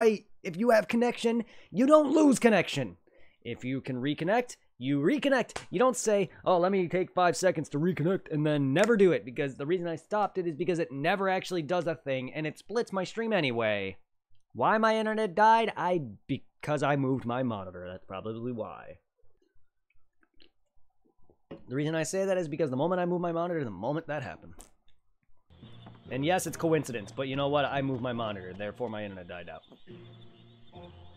If you have connection, you don't lose connection. If you can reconnect, you reconnect. You don't say, oh, let me take 5 seconds to reconnect and then never do it, because the reason I stopped it is because it never actually does a thing and it splits my stream anyway. Why my internet died? Because I moved my monitor. That's probably why. The reason I say that is because the moment I moved my monitor, the moment that happened. And yes, it's coincidence, but you know what? I moved my monitor, therefore my internet died out.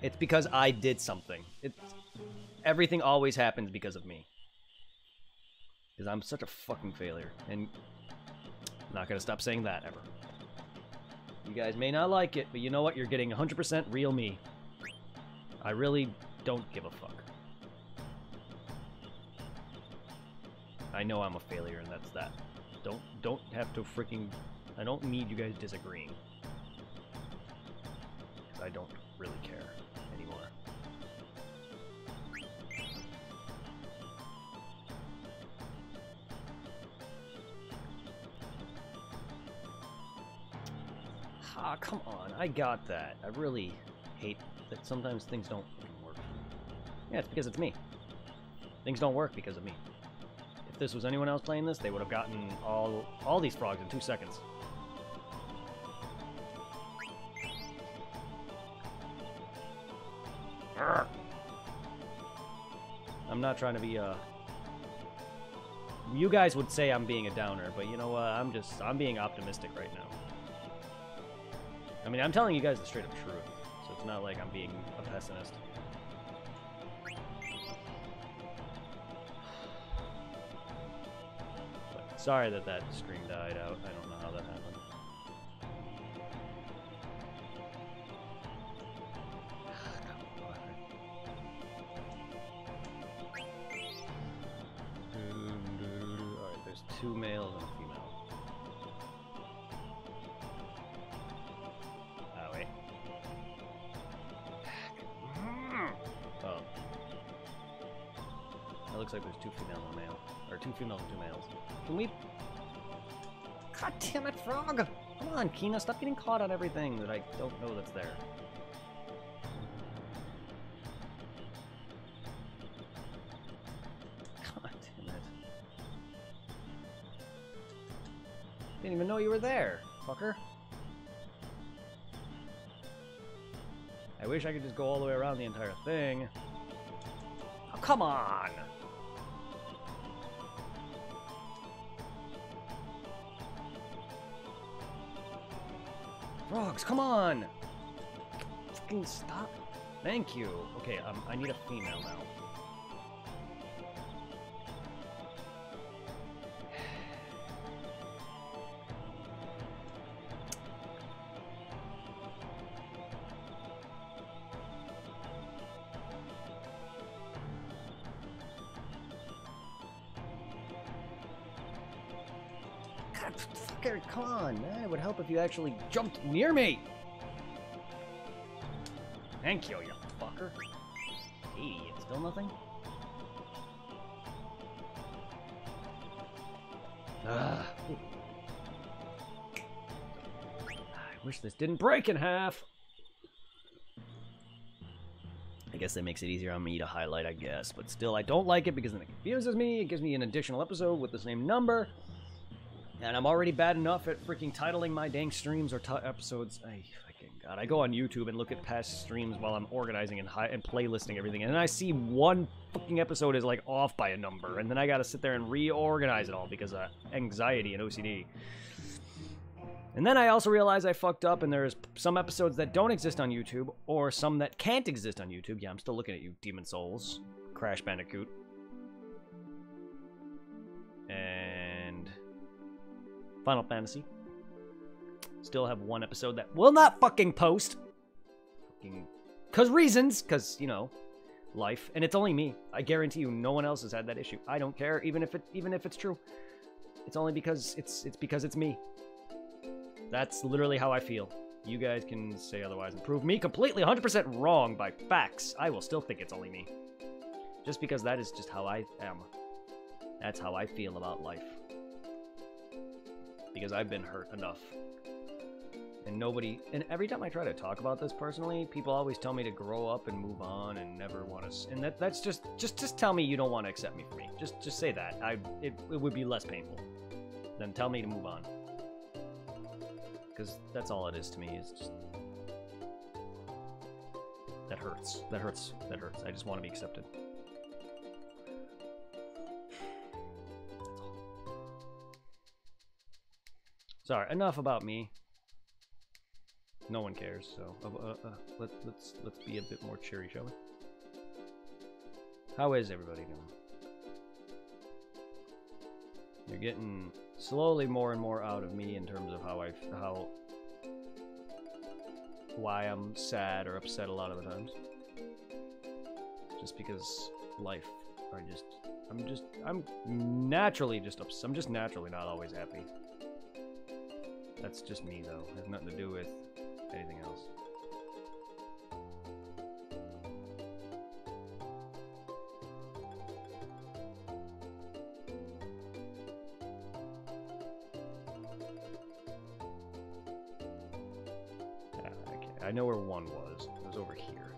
It's because I did something. Everything always happens because of me. Because I'm such a fucking failure. And I'm not going to stop saying that ever. You guys may not like it, but you know what? You're getting 100% real me. I really don't give a fuck. I know I'm a failure, and that's that. Don't have to freaking... I don't need you guys disagreeing. Because I don't really care anymore. Ah, come on. I got that. I really hate that sometimes things don't work. Yeah, it's because it's me. Things don't work because of me. If this was anyone else playing this, they would have gotten all these frogs in 2 seconds. Arrgh. I'm not trying to be you guys would say I'm being a downer, but you know what? I'm being optimistic right now. I mean, I'm telling you guys the straight up truth, so it's not like I'm being a pessimist. But sorry that stream died out. I don't know how that happened. Alright, there's 2 males and a female. It looks like there's 2 females and a male. Or 2 females and 2 males. Can we... God damn it, frog! Come on, Kina, stop getting caught on everything that I don't know that's there. God damn it. Didn't even know you were there, fucker. I wish I could just go all the way around the entire thing. Oh, come on! Frogs, come on! Fucking stop. Thank you. Okay, I need a female now. God, fucker, come on, man. It would help if you actually jumped near me. Thank you, you fucker. Hey, it's still nothing? I wish this didn't break in half. I guess that makes it easier on me to highlight, I guess. But still, I don't like it because then it confuses me. It gives me an additional episode with the same number. And I'm already bad enough at freaking titling my dang streams or episodes. God, I go on YouTube and look at past streams while I'm organizing and playlisting everything, and then I see one fucking episode is like off by a number, and then I gotta sit there and reorganize it all because of anxiety and OCD. And then I also realize I fucked up, and there's some episodes that don't exist on YouTube, or some that can't exist on YouTube. Yeah, I'm still looking at you, Demon Souls, Crash Bandicoot, and Final Fantasy. Still have one episode that will not fucking post. Cause, you know, life. And it's only me. I guarantee you no one else has had that issue. I don't care, even if it's true. It's only because it's because it's me. That's literally how I feel. You guys can say otherwise and prove me completely 100% wrong by facts. I will still think it's only me. Just because that is just how I am. That's how I feel about life. Because I've been hurt enough. And nobody, and every time I try to talk about this personally, people always tell me to grow up and move on and never want to, and that's just tell me you don't want to accept me for me. Just say that. It would be less painful than tell me to move on. Because that's all it is to me, is just, that hurts. That hurts. That hurts. I just want to be accepted. Sorry, enough about me. No one cares, so let's be a bit more cheery, shall we? How is everybody doing? You're getting slowly more and more out of me in terms of why I'm sad or upset a lot of the times. Just because life, I'm naturally not always happy. That's just me, though. It has nothing to do with anything else. Okay. I know where one was. It was over here.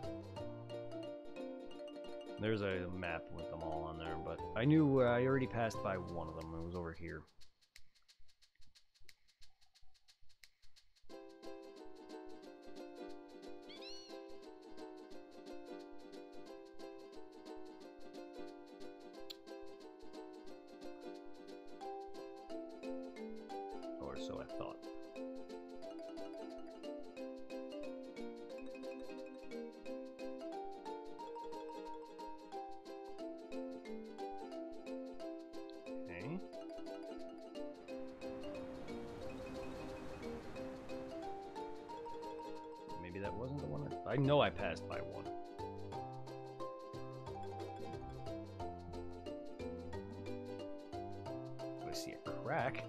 There's a map with them all on there, but I knew I already passed by one of them. It was over here. So I thought. Okay. Maybe that wasn't the one. I know I passed by one. Do I see a crack?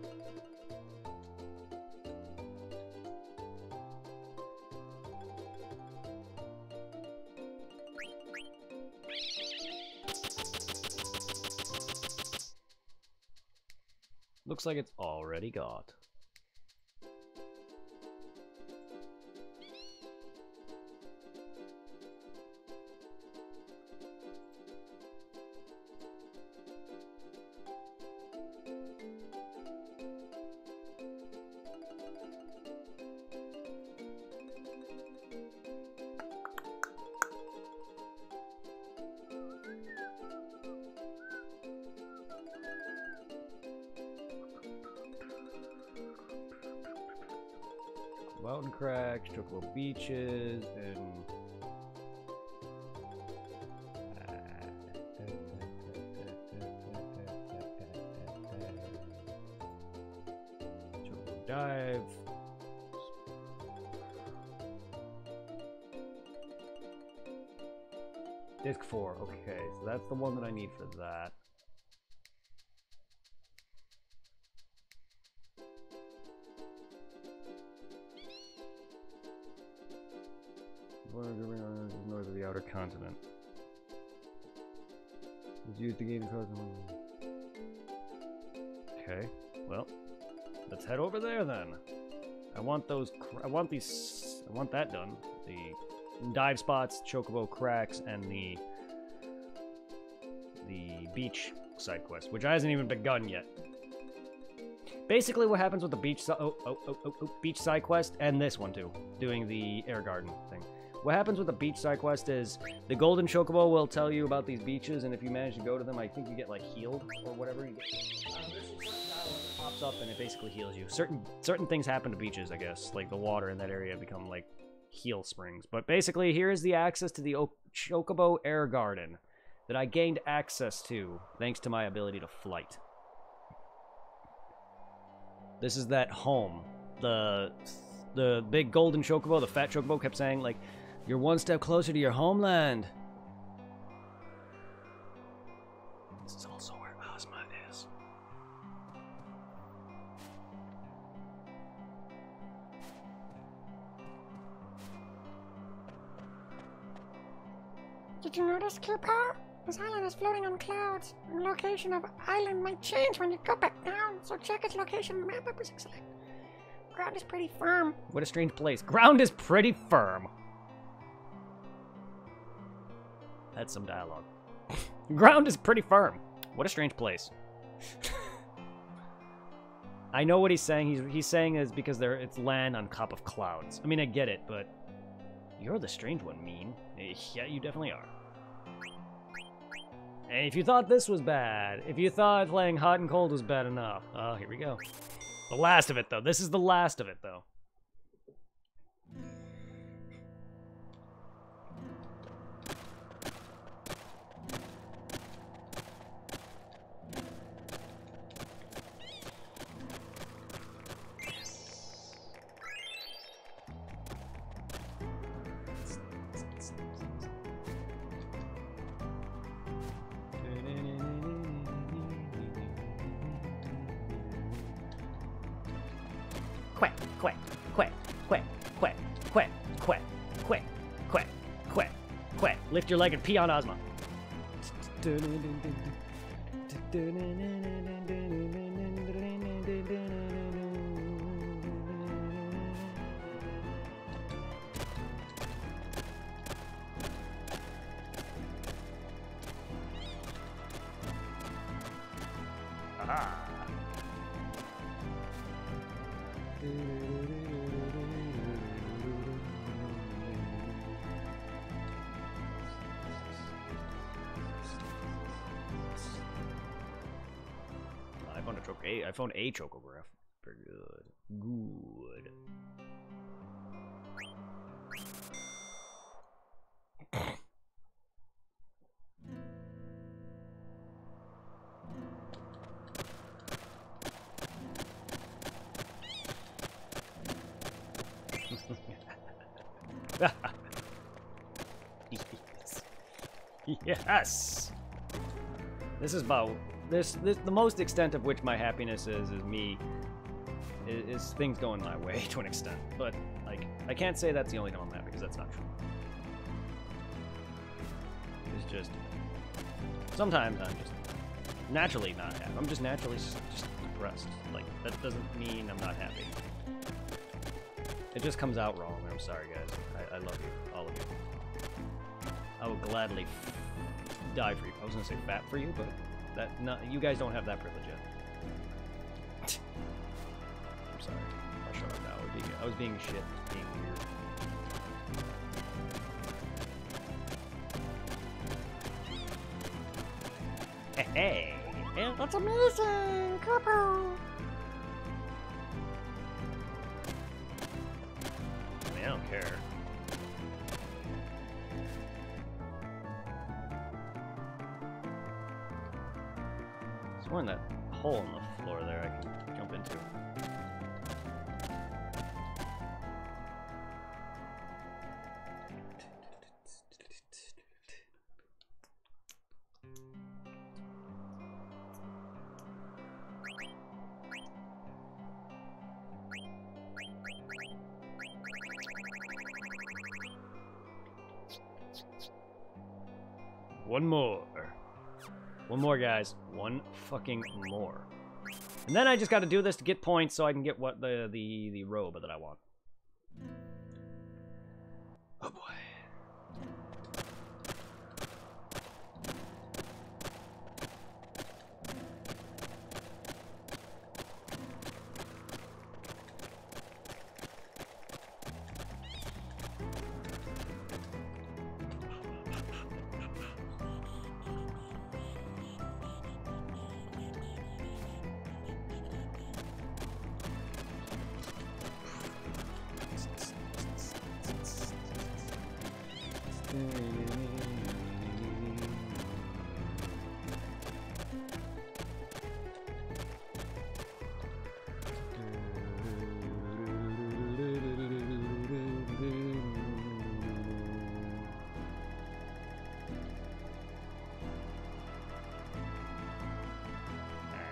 Looks like it's already got. Mountain cracks, Chocobo beaches, and Chocobo dive. Disc 4, okay, so that's the one that I need for that. North of the outer continent. Use the game code. Okay, well, let's head over there then. I want those. I want that done. The dive spots, Chocobo cracks, and the beach side quest, which hasn't even begun yet. Basically, what happens with the beach beach side quest and this one too, doing the air garden thing. What happens with the beach side quest is the golden chocobo will tell you about these beaches, and if you manage to go to them, I think you get like healed or whatever. You get, there's a certain dialogue that pops up, and it basically heals you. Certain things happen to beaches, I guess, like the water in that area become like heal springs. But basically, here is the access to the Chocobo Air Garden that I gained access to thanks to my ability to flight. This is that home. The big golden chocobo, the fat chocobo, kept saying like, "You're one step closer to your homeland." This is also where Ozma is. Did you notice, Cooper? This island is floating on clouds. The location of island might change when you go back down, so check its location map up is select. Ground is pretty firm. What a strange place. Ground is pretty firm. That's some dialogue. Ground is pretty firm. What a strange place. I know what he's saying. He's saying is because it's land on top of clouds. I mean, I get it, but you're the strange one, Mean. Yeah, you definitely are. And if you thought this was bad, if you thought playing hot and cold was bad enough, oh, here we go. The last of it, though. This is the last of it, though. Quack, quack, quack, quack, quack, quack, quack, quack, quack, quack, quack. Lift your leg and pee on Ozma. Aha. I found a chocograph. Very good. Good. Yes. This is about this the most extent of which my happiness is me is things going my way to an extent. But like I can't say that's the only time I'm happy because that's not true. It's just sometimes I'm just naturally not happy. I'm just naturally just depressed. Like that doesn't mean I'm not happy. It just comes out wrong. I'm sorry, guys. I love you, all of you. I will gladly die for you. I was gonna say fat for you, but you guys don't have that privilege yet. I'm sorry. I'll shut up now. I was being shit, being weird. Hey, That's amazing, Corpo. I mean, I don't care. In that hole in the floor there I can jump into. One more. One more, guys. One fucking more. And then I just got to do this to get points so I can get what the robe that I want. Oh boy.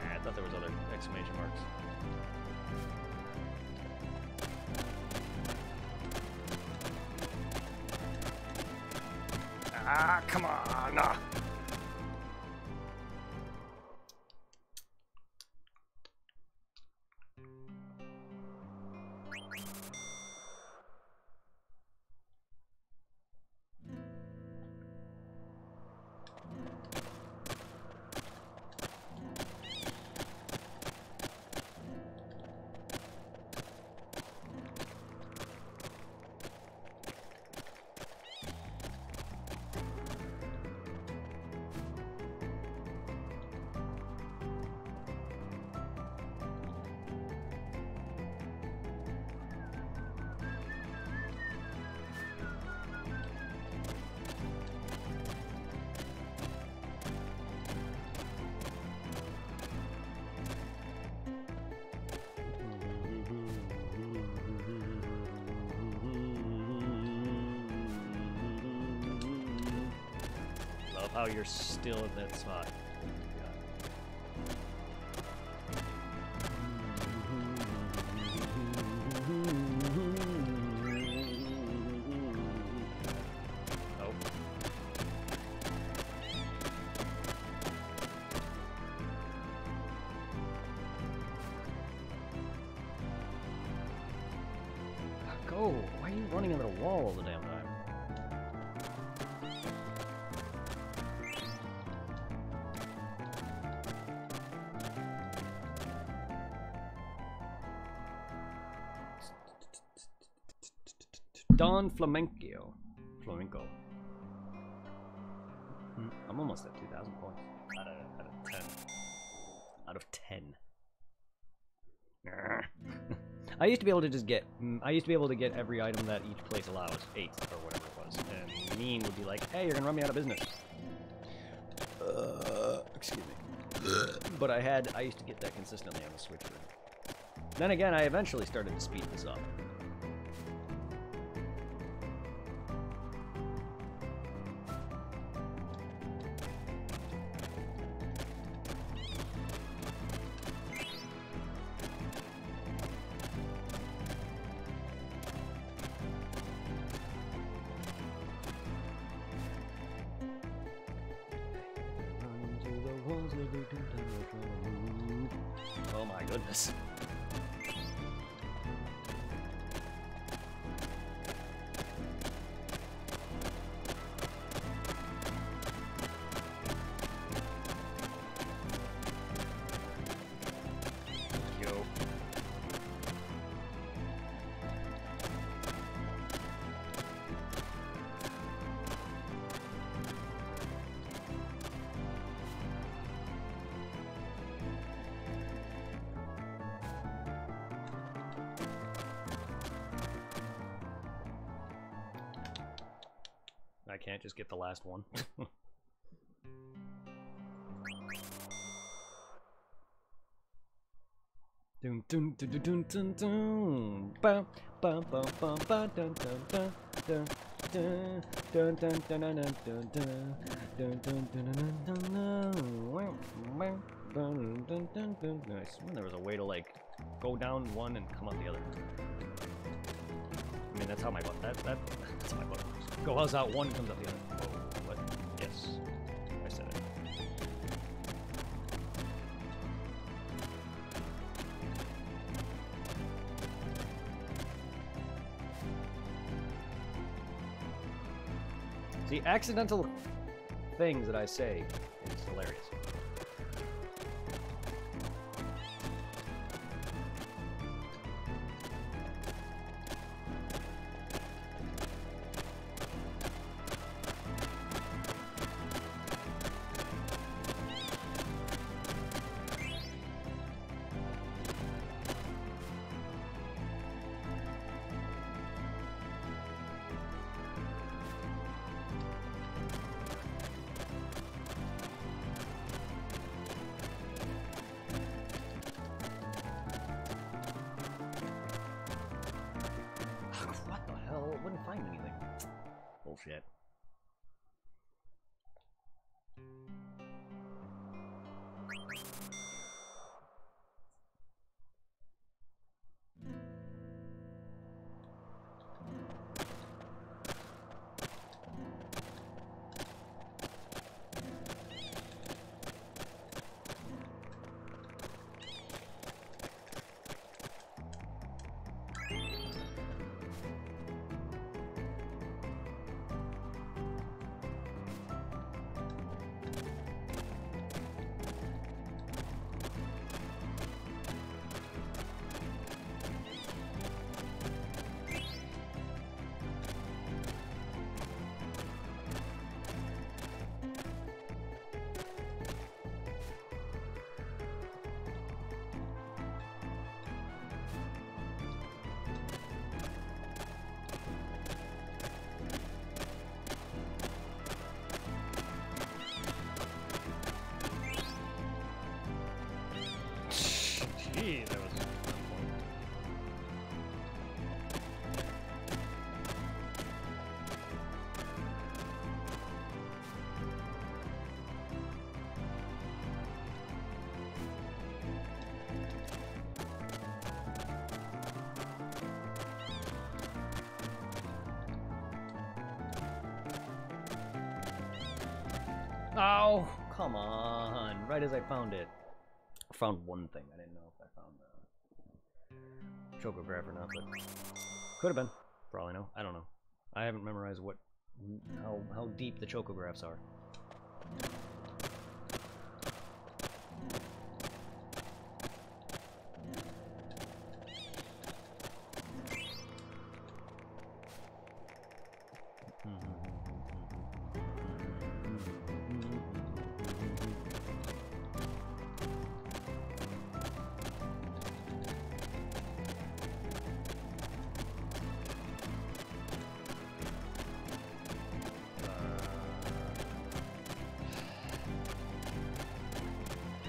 I thought there was other exclamation marks. Ah, come on! Ah. Oh, you're still at that spot. Oh. Go! Why are you running into the wall all the damn time? Don Flamenco. I'm almost at 2,000 points. Out of 10. Out of 10. I used to be able to just get... I used to be able to get every item that each place allows. 8, or whatever it was. And Mean would be like, hey, you're gonna run me out of business. Excuse me. But I used to get that consistently on the Switch. Then again, I eventually started to speed this up. Oh my goodness. Yo. I can't just get the last one. Dun dun dun dun dun dun ba ba ba ba ba dun dun dun dun dun dun dun dun dun dun dun dun dun dun. I swear there was a way to like go down one and come up the other. I mean that's how my button that's how my button works. Go how's out one comes up the other. Oh, what? Yes. I said it. See, accidental things that I say is hilarious. Wouldn't find anything. Bullshit. Oh, come on. Right as I found it. I found one thing. I didn't know if I found the chocograph or not, but could have been. For all I know. I don't know. I haven't memorized how deep the chocographs are.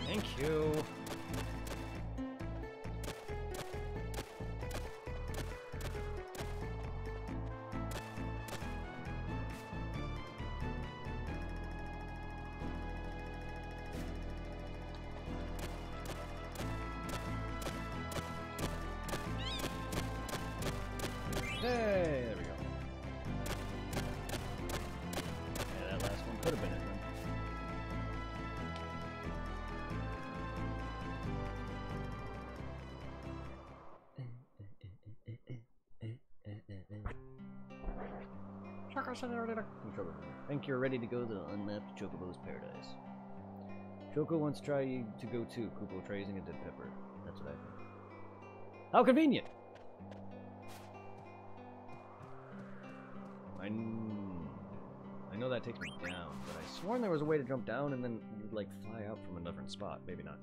Thank you. Hey, there we go. Yeah, that last one could have been it. Choco Senorita. I think you're ready to go to the unmapped Chocobo's paradise. Choco wants to try to go too. Kupo try using a dead pepper. That's what I think. How convenient! I know that takes me down, but I sworn there was a way to jump down and then you'd like fly out from a different spot. Maybe not.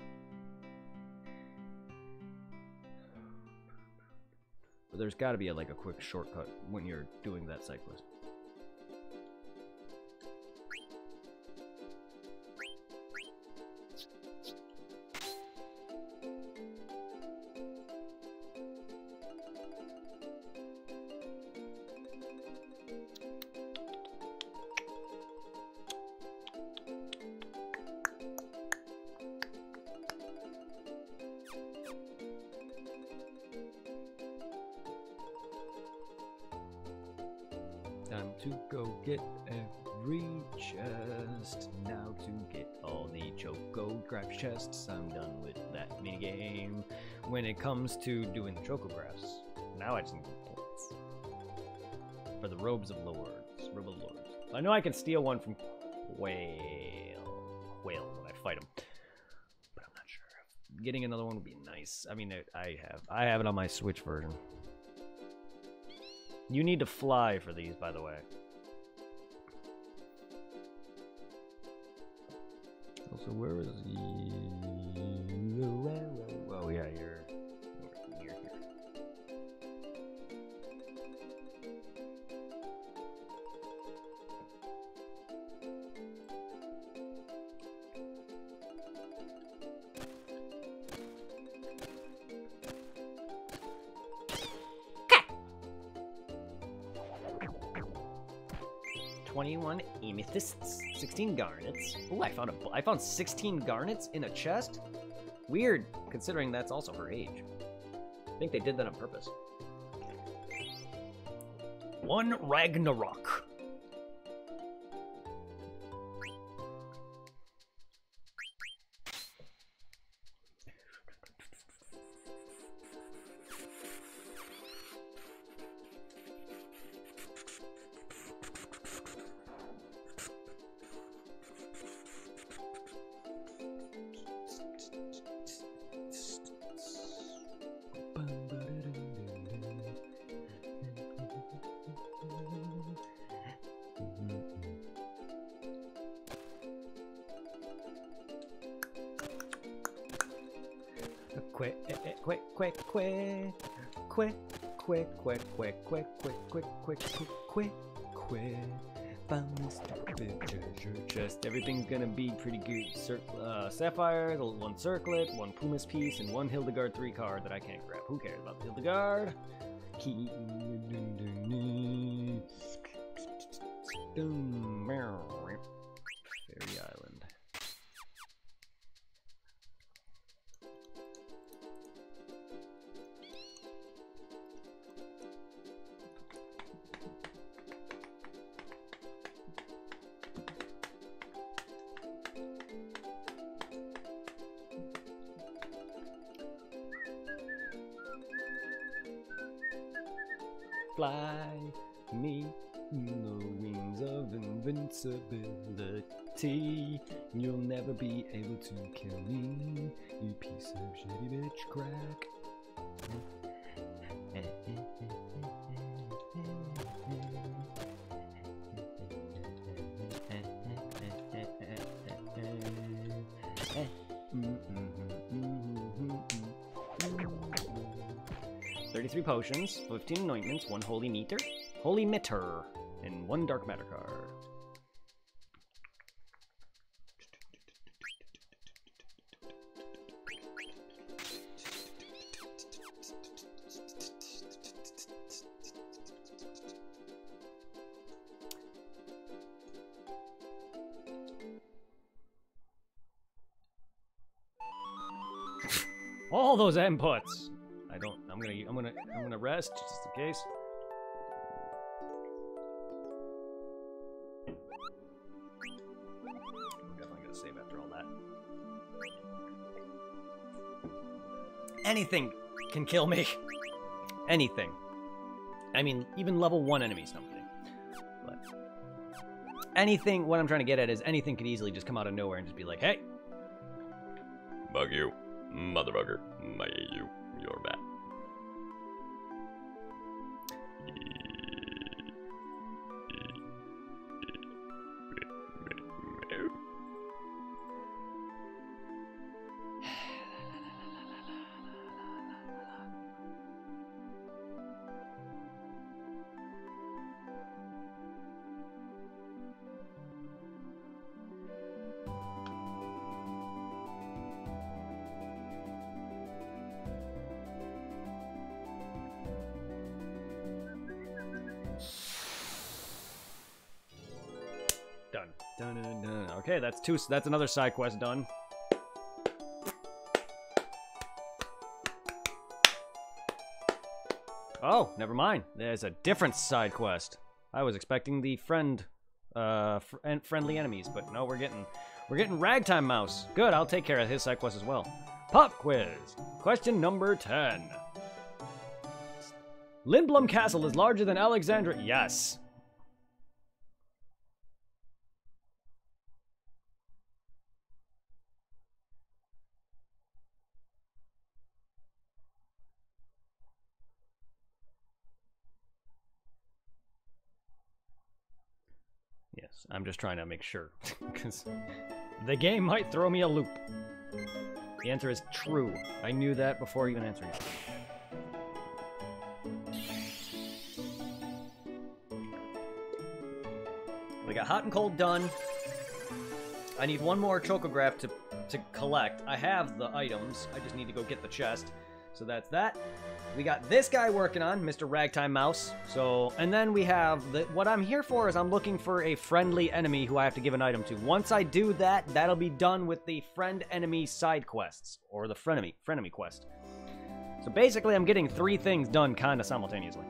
But there's got to be like a quick shortcut when you're doing that side quest. Time to go get every chest. Now to get all the chocograph chests. I'm done with that minigame. When it comes to doing the chocographs, now I just need points. For the robes of lords. Robe of lords. I know I can steal one from Whale when I fight him. But I'm not sure. Getting another one would be nice. I mean, I have it on my Switch version. You need to fly for these, by the way. Also, where is the... Oh, yeah, you're here. Okay. 21 amethysts, 16 garnets. Ooh, I found 16 garnets in a chest? Weird, considering that's also her age. I think they did that on purpose. 1 Ragnarok. Found this treasure chest. Everything's gonna be pretty good. Sapphire, the 1 circlet, 1 Pumice piece, and 1 Hildegard 3 card that I can't grab. Who cares about the Hildegard? Fairy Island. fly me the wings of invincibility. You'll never be able to kill me, you piece of shitty bitch crack. $33 potions, 15 anointments, 1 holy meter, and 1 dark matter card. All those inputs. I'm gonna rest just in case. I'm definitely gonna save after all that. Anything can kill me. Anything. I mean, even level 1 enemies. No, I'm kidding. But anything. What I'm trying to get at is anything could easily just come out of nowhere and just be like, "Hey, bug you, motherfucker! You're bad." Done. Dun, dun, dun. Okay, that's another side quest done. Oh, never mind. There's a different side quest. I was expecting the friendly enemies, but no, we're getting Ragtime Mouse. Good, I'll take care of his side quest as well. Pop quiz. Question number 10. Lindblum Castle is larger than Alexandria. Yes. Yes, I'm just trying to make sure, because the game might throw me a loop. The answer is true. I knew that before even answering it. We got hot and cold done. I need one more Chocograph to collect. I have the items. I just need to go get the chest. So that's that. We got this guy working on, Mr. Ragtime Mouse. So, and then we have, what I'm here for is I'm looking for a friendly enemy who I have to give an item to. Once I do that, that'll be done with the friend-enemy side quests, or the frenemy quest. So basically, I'm getting 3 things done kind of simultaneously.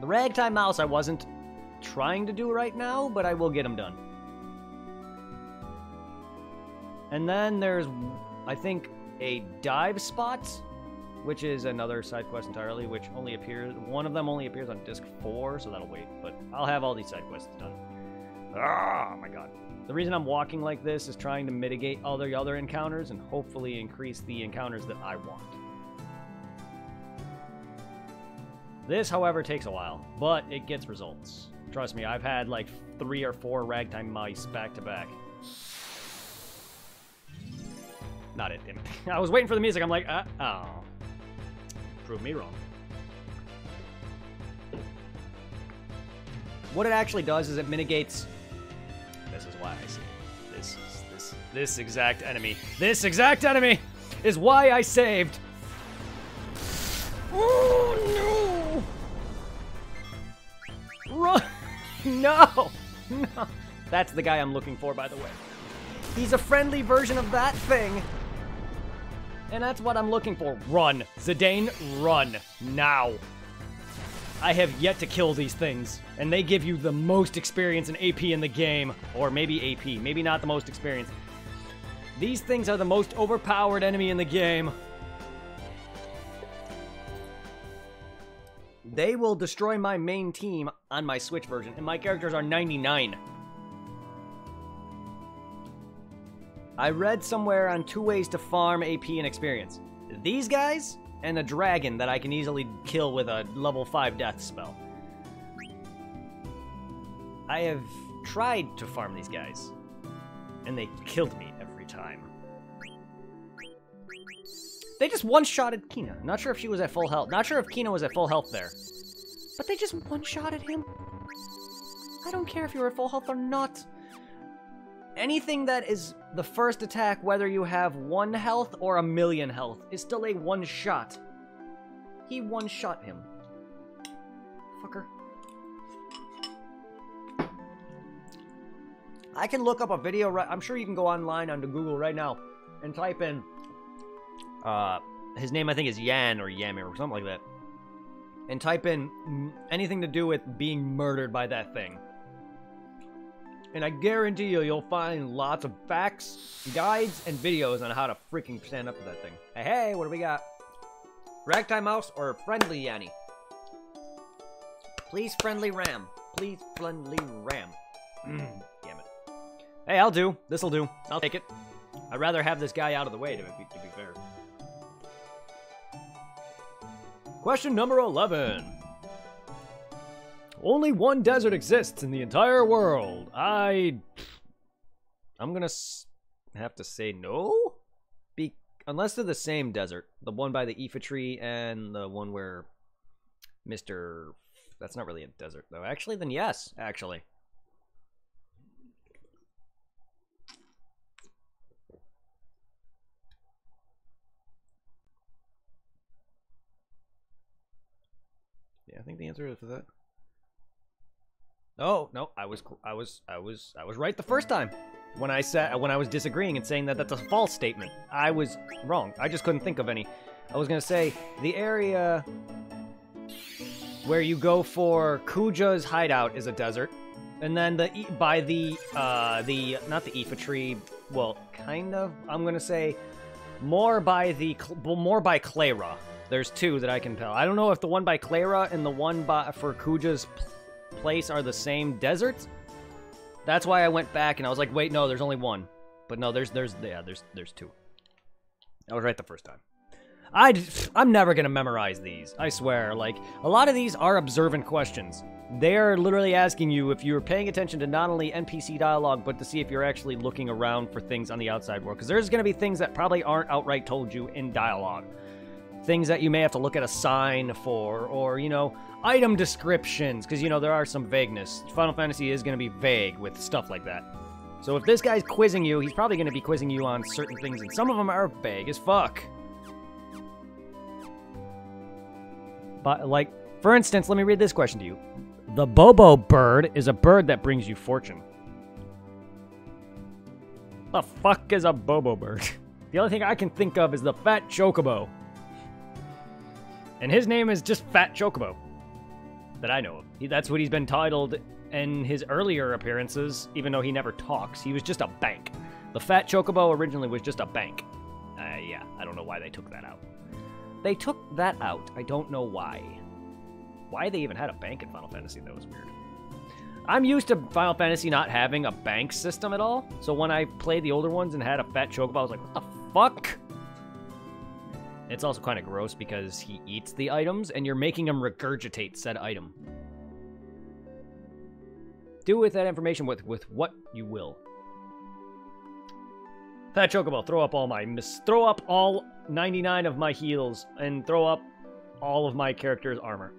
The Ragtime Mouse I wasn't trying to do right now, but I will get them done. And then there's, I think, a dive spot, which is another side quest entirely, which only appears, one of them only appears on disc 4, so that'll wait, but I'll have all these side quests done. Oh my god. The reason I'm walking like this is trying to mitigate all the other encounters and hopefully increase the encounters that I want. This, however, takes a while, but it gets results. Trust me, I've had like 3 or 4 Ragtime Mice back to back. Not it. I was waiting for the music. I'm like, oh. Prove me wrong. What it actually does is it mitigates. This is why I see it. This exact enemy. This exact enemy is why I saved. Oh no! Run! No! No! That's the guy I'm looking for, by the way. He's a friendly version of that thing. And that's what I'm looking for. Run. Zidane, run. Now. I have yet to kill these things. And they give you the most experience in AP in the game. Or maybe AP. Maybe not the most experience. These things are the most overpowered enemy in the game. They will destroy my main team on my Switch version, and my characters are 99. I read somewhere on 2 ways to farm AP and experience. These guys, and a dragon that I can easily kill with a level 5 death spell. I have tried to farm these guys, and they killed me every time. They just one-shotted Kina. Not sure if she was at full health. Not sure if Kina was at full health there. But they just one-shotted him. I don't care if you're at full health or not. Anything that is the first attack, whether you have 1 health or 1,000,000 health, is still a one-shot. He one-shot him. Fucker. I can look up a video right... I'm sure you can go online onto Google right now and type in... his name I think is Yan or Yamir or something like that. And type in anything to do with being murdered by that thing. And I guarantee you'll find lots of facts, guides, and videos on how to freaking stand up to that thing. Hey, what do we got? Ragtime Mouse or Friendly Yanny? Please Friendly Ram. Please Friendly Ram. Damn it. Hey, I'll do. This'll do. I'll take it. I'd rather have this guy out of the way, to be fair. Question number 11. Only one desert exists in the entire world. I'm gonna have to say no? Unless they're the same desert. The one by the Ifa tree and the one where Mr... That's not really a desert, though. Actually, then yes, actually. Yeah, I think the answer is for that. Oh, no, I was right the first time. When I was disagreeing and saying that that's a false statement. I was wrong. I just couldn't think of any. I was gonna say the area where you go for Kuja's hideout is a desert, and then not the Ifa tree. Well, kind of. I'm gonna say more by Clara. There's 2 that I can tell. I don't know if the one by Clara and the one for Kuja's place are the same deserts. That's why I went back and I was like, wait, no, there's only 1. But no, there's 2. I was right the first time. I'm never gonna memorize these. I swear. Like, a lot of these are observant questions. They're literally asking you if you're paying attention to not only NPC dialogue, but to see if you're actually looking around for things on the outside world. Because there's gonna be things that probably aren't outright told you in dialogue. Things that you may have to look at a sign for, or, you know, item descriptions, because, you know, there are some vagueness. Final Fantasy is going to be vague with stuff like that. So if this guy's quizzing you, he's probably going to be quizzing you on certain things, and some of them are vague as fuck. But, like, for instance, let me read this question to you. The Bobo bird is a bird that brings you fortune. The fuck is a Bobo bird? The only thing I can think of is the Fat Chocobo. And his name is just Fat Chocobo. That I know of. That's what he's been titled in his earlier appearances, even though he never talks. He was just a bank. The Fat Chocobo originally was just a bank. Yeah, I don't know why they took that out. They took that out. I don't know why. Why they even had a bank in Final Fantasy, that was weird. I'm used to Final Fantasy not having a bank system at all. So when I played the older ones and had a Fat Chocobo, I was like, what the fuck? It's also kind of gross because he eats the items and you're making him regurgitate said item. Do with that information with what you will. Fat Chocobo, throw up all 99 of my heals and throw up all of my character's armor.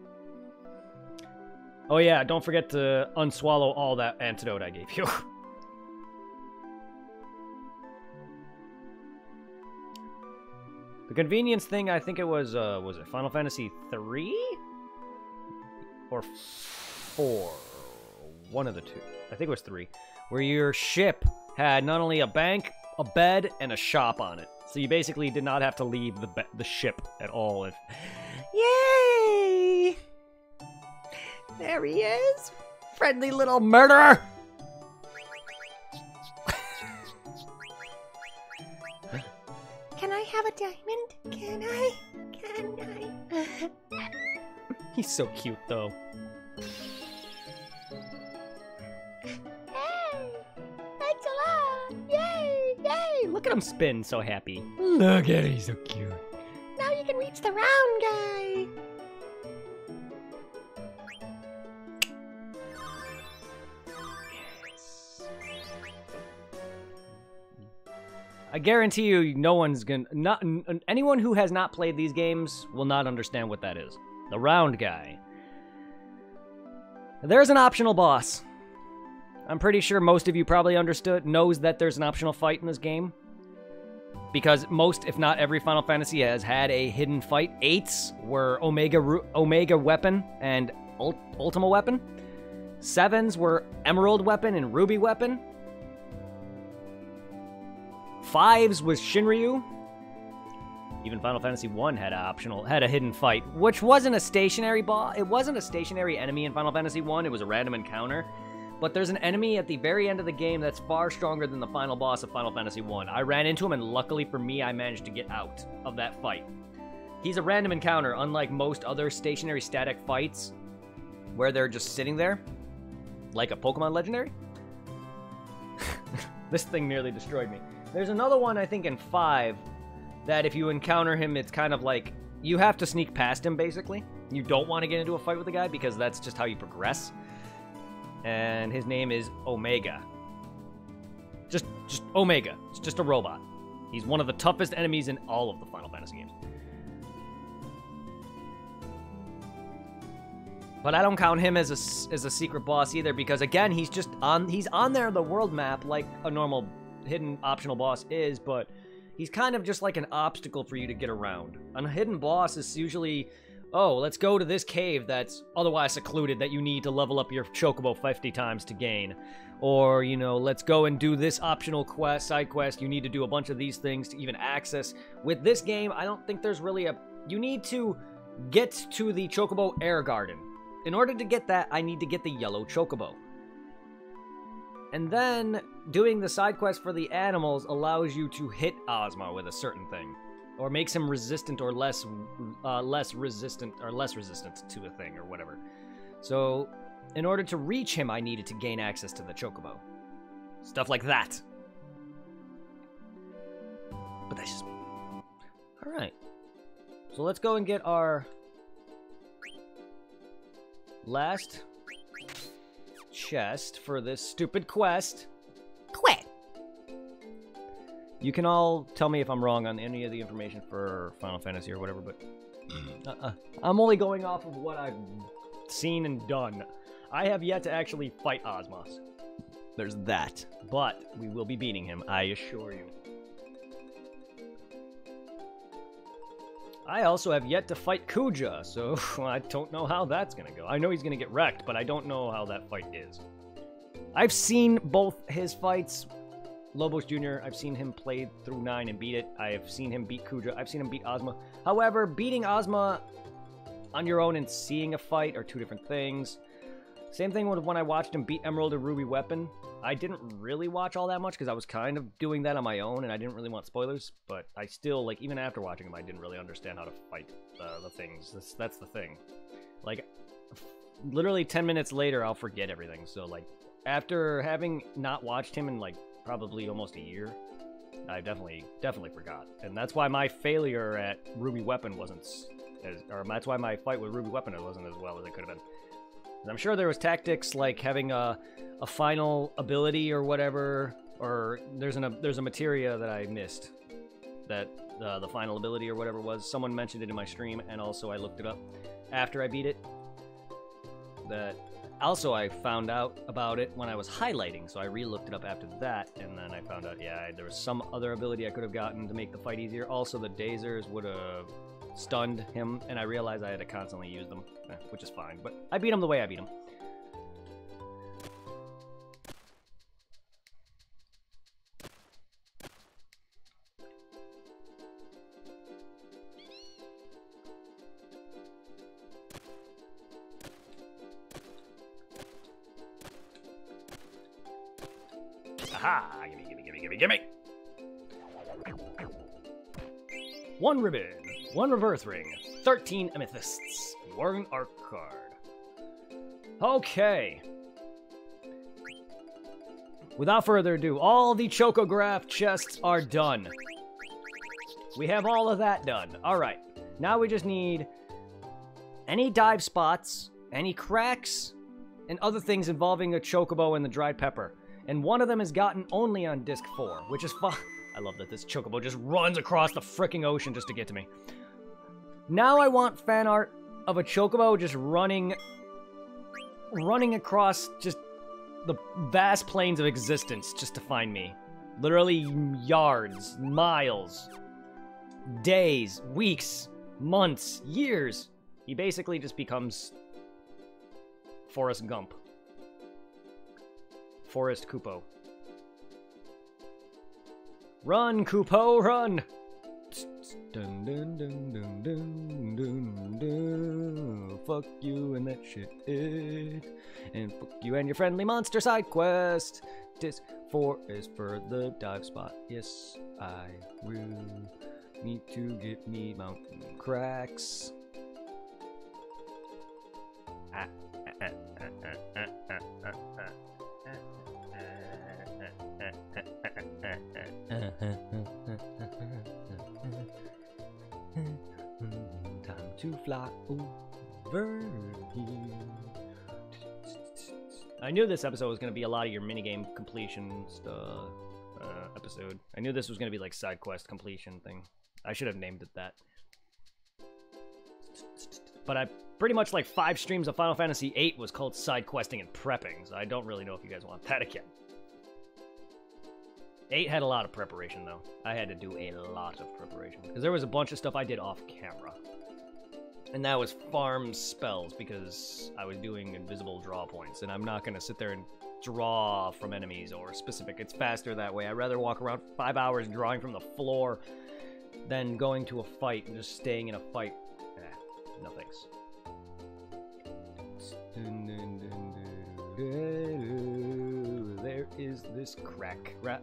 Oh yeah, don't forget to unswallow all that antidote I gave you. The convenience thing, I think it was it Final Fantasy 3? Or 4? One of the 2. I think it was 3. Where your ship had not only a bank, a bed, and a shop on it. So you basically did not have to leave the ship at all. Yay! There he is! Friendly little murderer! Can I have a diamond? Can I? He's so cute, though. Hey! Thanks a lot! Yay! Yay! Look at him spin, so happy. Look at it, he's so cute. Now you can reach the round guy! I guarantee you, no one's gonna... anyone who has not played these games will not understand what that is. The round guy. There's an optional boss. I'm pretty sure most of you probably knows that there's an optional fight in this game. Because most, if not every Final Fantasy has had a hidden fight. 8s were Omega Weapon and Ultima Weapon. 7s were Emerald Weapon and Ruby Weapon. 5s was Shinryu. Even Final Fantasy 1 had a hidden fight, which wasn't a stationary boss. It wasn't a stationary enemy in Final Fantasy 1. It was a random encounter. But there's an enemy at the very end of the game that's far stronger than the final boss of Final Fantasy 1. I ran into him, and luckily for me, I managed to get out of that fight. He's a random encounter, unlike most other stationary static fights, where they're just sitting there, like a Pokemon Legendary. This thing nearly destroyed me. There's another one, I think, in 5, that if you encounter him, it's kind of like, you have to sneak past him, basically. You don't want to get into a fight with the guy, because that's just how you progress. And his name is Omega. Just Omega. It's just a robot. He's one of the toughest enemies in all of the Final Fantasy games. But I don't count him as a secret boss either, because again, he's on there the world map like a normal hidden optional boss is, but he's kind of just like an obstacle for you to get around. A hidden boss is usually, oh, let's go to this cave that's otherwise secluded that you need to level up your Chocobo 50 times to gain. Or, you know, let's go and do this optional quest, side quest. You need to do a bunch of these things to even access. With this game, I don't think there's really you need to get to the Chocobo Air Garden. In order to get that, I need to get the yellow Chocobo. And then, doing the side quest for the animals allows you to hit Ozma with a certain thing. Or makes him resistant or less resistant to a thing or whatever. So, in order to reach him, I needed to gain access to the Chocobo. Stuff like that. But that's just me. Alright. So let's go and get our last chest for this stupid quest. Quit! You can all tell me if I'm wrong on any of the information for Final Fantasy or whatever, but I'm only going off of what I've seen and done. I have yet to actually fight Osmos. There's that. But we will be beating him, I assure you. I also have yet to fight Kuja, so I don't know how that's gonna go. I know he's gonna get wrecked, but I don't know how that fight is. I've seen both his fights. Lobos Jr., I've seen him play through 9 and beat it. I've seen him beat Kuja. I've seen him beat Ozma. However, beating Ozma on your own and seeing a fight are two different things. Same thing with when I watched him beat Emerald and Ruby Weapon. I didn't really watch all that much because I was kind of doing that on my own and I didn't really want spoilers. But I still, like, even after watching him, I didn't really understand how to fight the things. That's the thing. Like, literally 10 minutes later, I'll forget everything. So, like, after having not watched him in, like, probably almost a year, I definitely forgot. And that's why my failure at Ruby Weapon wasn't that's why my fight with Ruby Weapon wasn't as well as it could have been. And I'm sure there was tactics like having a final ability or whatever, or there's a materia that I missed, that the final ability or whatever was. Someone mentioned it in my stream, and also I looked it up after I beat it. That also I found out about it when I was highlighting, so I re-looked it up after that, and then I found out, yeah, there was some other ability I could have gotten to make the fight easier. Also, the Dazers would have stunned him, and I realized I had to constantly use them, which is fine, but I beat him the way I beat him. Aha! Gimme! 1 ribbon, 1 reverse ring, 13 amethysts, Warren Art card. Okay. Without further ado, all the Chocograph chests are done. We have all of that done. Alright. Now we just need any dive spots, any cracks, and other things involving a Chocobo and the dried pepper. And one of them is gotten only on disc 4, which is fun. I love that this Chocobo just runs across the fricking ocean just to get to me. Now I want fan art of a Chocobo just running across just the vast plains of existence just to find me. Literally yards, miles, days, weeks, months, years. He basically just becomes Forrest Gump. Forrest Kupo. Run, Kupo, run! Dun, dun, dun, dun, dun, dun, dun. Fuck you and that shit. And fuck you and your friendly monster side quest. Disc 4 is for the dive spot. Yes, I will need to get me mountain cracks. Time to fly over here. I knew this episode was going to be a lot of your minigame completion stuff. Episode. I knew this was going to be like side quest completion thing. I should have named it that. But I pretty much like 5 streams of Final Fantasy VIII was called side questing and prepping, so I don't really know if you guys want that again. 8 had a lot of preparation, though. I had to do a lot of preparation. Because there was a bunch of stuff I did off camera. And that was farm spells, because I was doing invisible draw points. And I'm not going to sit there and draw from enemies or specific. It's faster that way. I'd rather walk around 5 hours drawing from the floor than going to a fight and just staying in a fight. No thanks. There is this crack. The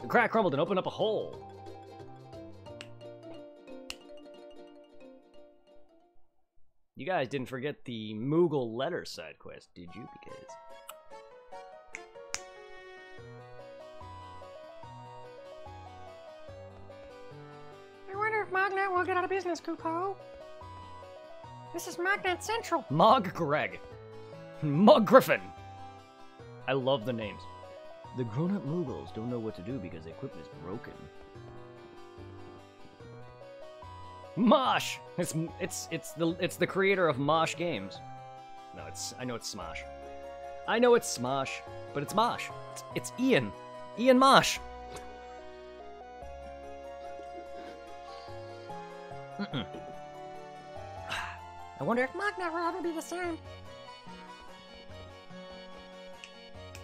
crack crumbled and opened up a hole. You guys didn't forget the Moogle letter side quest, did you? Because I wonder if Mognet will get out of business, Kupo. This is Mognet Central. Mog Greg. Mug Griffin. I love the names. The grown-up Moogles don't know what to do because the equipment is broken. Mosh. It's the creator of Mosh Games. No, I know it's Smosh. I know it's Smosh, but it's Mosh. It's Ian. Ian Mosh. I wonder if Mognet will ever be the same.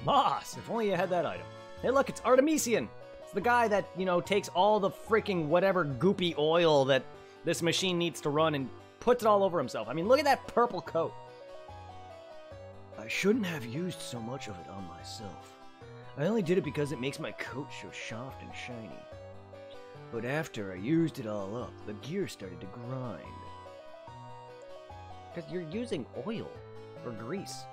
Moss, if only you had that item. Hey, look, it's Artemisian. It's the guy that, you know, takes all the freaking whatever goopy oil that this machine needs to run and puts it all over himself. I mean, look at that purple coat. I shouldn't have used so much of it on myself. I only did it because it makes my coat so soft and shiny. But after I used it all up, the gear started to grind. Because you're using oil or grease.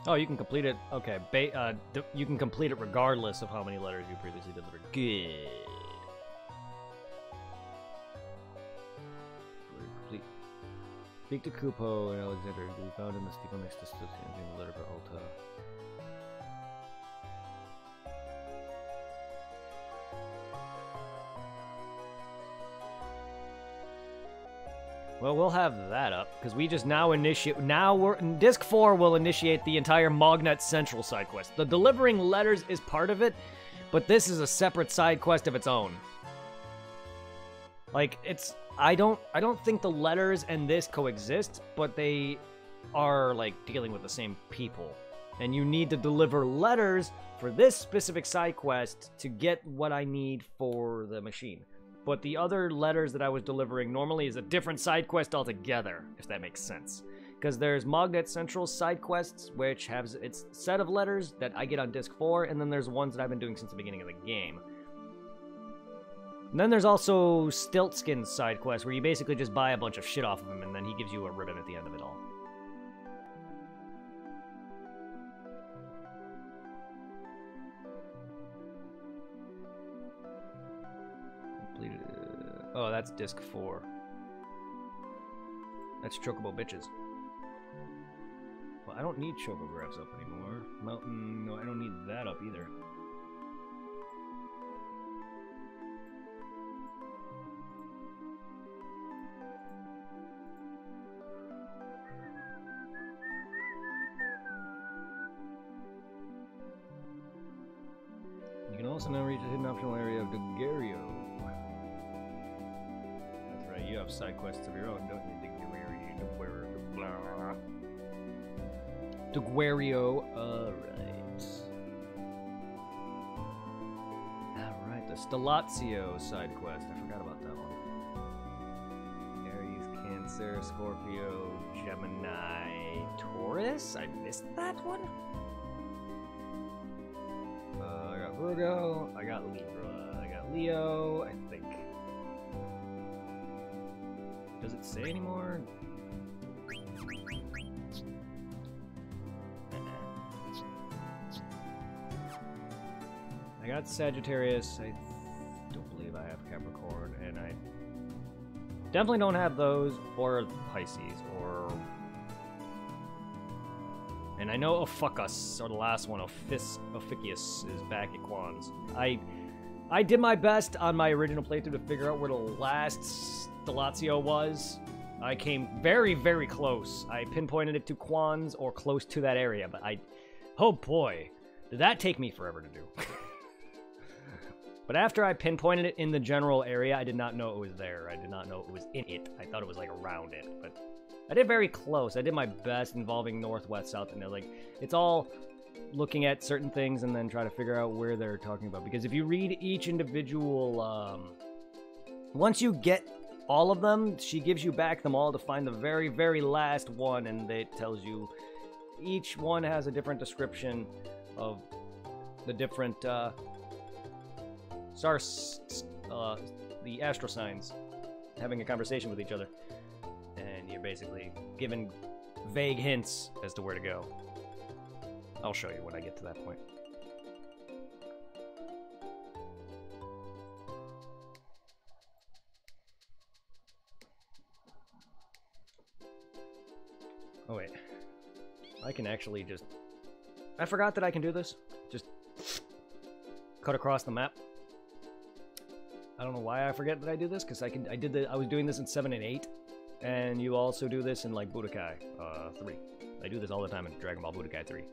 Oh, you can complete it. Okay, you can complete it regardless of how many letters you previously delivered. Good. Complete. Speak to Kupo and Alexander. We found in the steeple next to the letter for Alta. Well, we'll have that up, because we just now initiate... Now we're... Disc 4 will initiate the entire Mognet Central side quest. The delivering letters is part of it, but this is a separate side quest of its own. Like, it's... I don't think the letters and this coexist, but they are, like, dealing with the same people. And you need to deliver letters for this specific side quest to get what I need for the machine. But the other letters that I was delivering normally is a different side quest altogether, if that makes sense. Because there's Mognet Central side quests, which has its set of letters that I get on Disc 4, and then there's ones that I've been doing since the beginning of the game. And then there's also Stiltskin's side quest, where you basically just buy a bunch of shit off of him, and then he gives you a ribbon at the end of it all. Oh, that's Disc 4. That's Chocobo Bitches. Well, I don't need Chocographs up anymore. Mountain... No, I don't need that up either. You can also now reach the hidden optional area of Dugario. That's right, you have side quests of your own, don't you? Dugario, alright. Alright, the Stellazio side quest. I forgot about that one. Aries, Cancer, Scorpio, Gemini, Taurus? I missed that one? I got Virgo, I got Libra, I got Leo, I think. Does it say anymore? I got Sagittarius, I don't believe I have Capricorn, and I definitely don't have those, or Pisces, or... And I know Ophiuchus, or the last one, Ophiuchus, is back at Quans. I did my best on my original playthrough to figure out where the last Stellazio was. I came very, very close. I pinpointed it to Quans, or close to that area, but oh boy, did that take me forever to do. But after I pinpointed it in the general area, I did not know it was there. I did not know it was in it. I thought it was, like, around it. But I did very close. I did my best involving north, west, south, and like, it's all looking at certain things and then try to figure out where they're talking about. Because if you read each individual, once you get all of them, she gives you back them all to find the very, very last one, and it tells you each one has a different description of the different, the astro signs having a conversation with each other, and you're basically given vague hints as to where to go. I'll show you when I get to that point. Oh wait, I can actually just... I forgot that I can do this. Just cut across the map. I don't know why I forget that I do this, because I was doing this in 7 and 8, and you also do this in, like, Budokai 3. I do this all the time in Dragon Ball Budokai 3.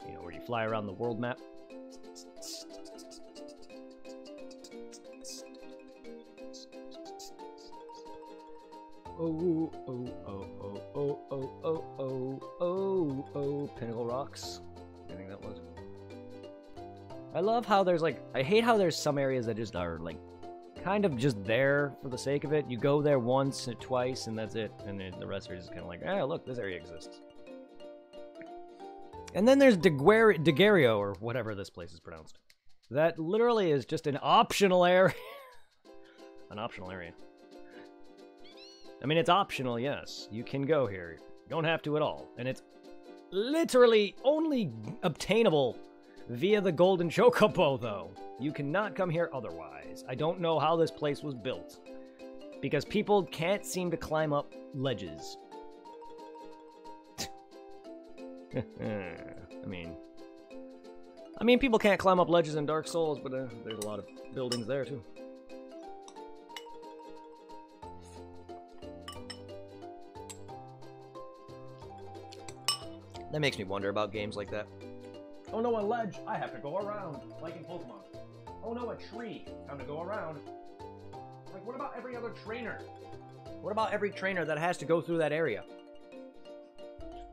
You know, where you fly around the world map. Oh, oh, oh, oh, oh, oh, oh, oh, oh, oh, Pinnacle Rocks. I think that was. I love how there's, like, I hate how there's some areas that just are, like, kind of just there for the sake of it. You go there once or twice, and that's it. And then the rest are just kind of like, oh, look, this area exists. And then there's Dugario, or whatever this place is pronounced. That literally is just an optional area. An optional area. I mean, it's optional, yes. You can go here. You don't have to at all. And it's literally only obtainable via the Golden Chocobo, though. You cannot come here otherwise. I don't know how this place was built, because people can't seem to climb up ledges. I mean, people can't climb up ledges in Dark Souls, but there's a lot of buildings there, too. That makes me wonder about games like that. Oh no, a ledge! I have to go around, like in Pokemon. Oh no, a tree. Time to go around. Like, what about every other trainer? What about every trainer that has to go through that area?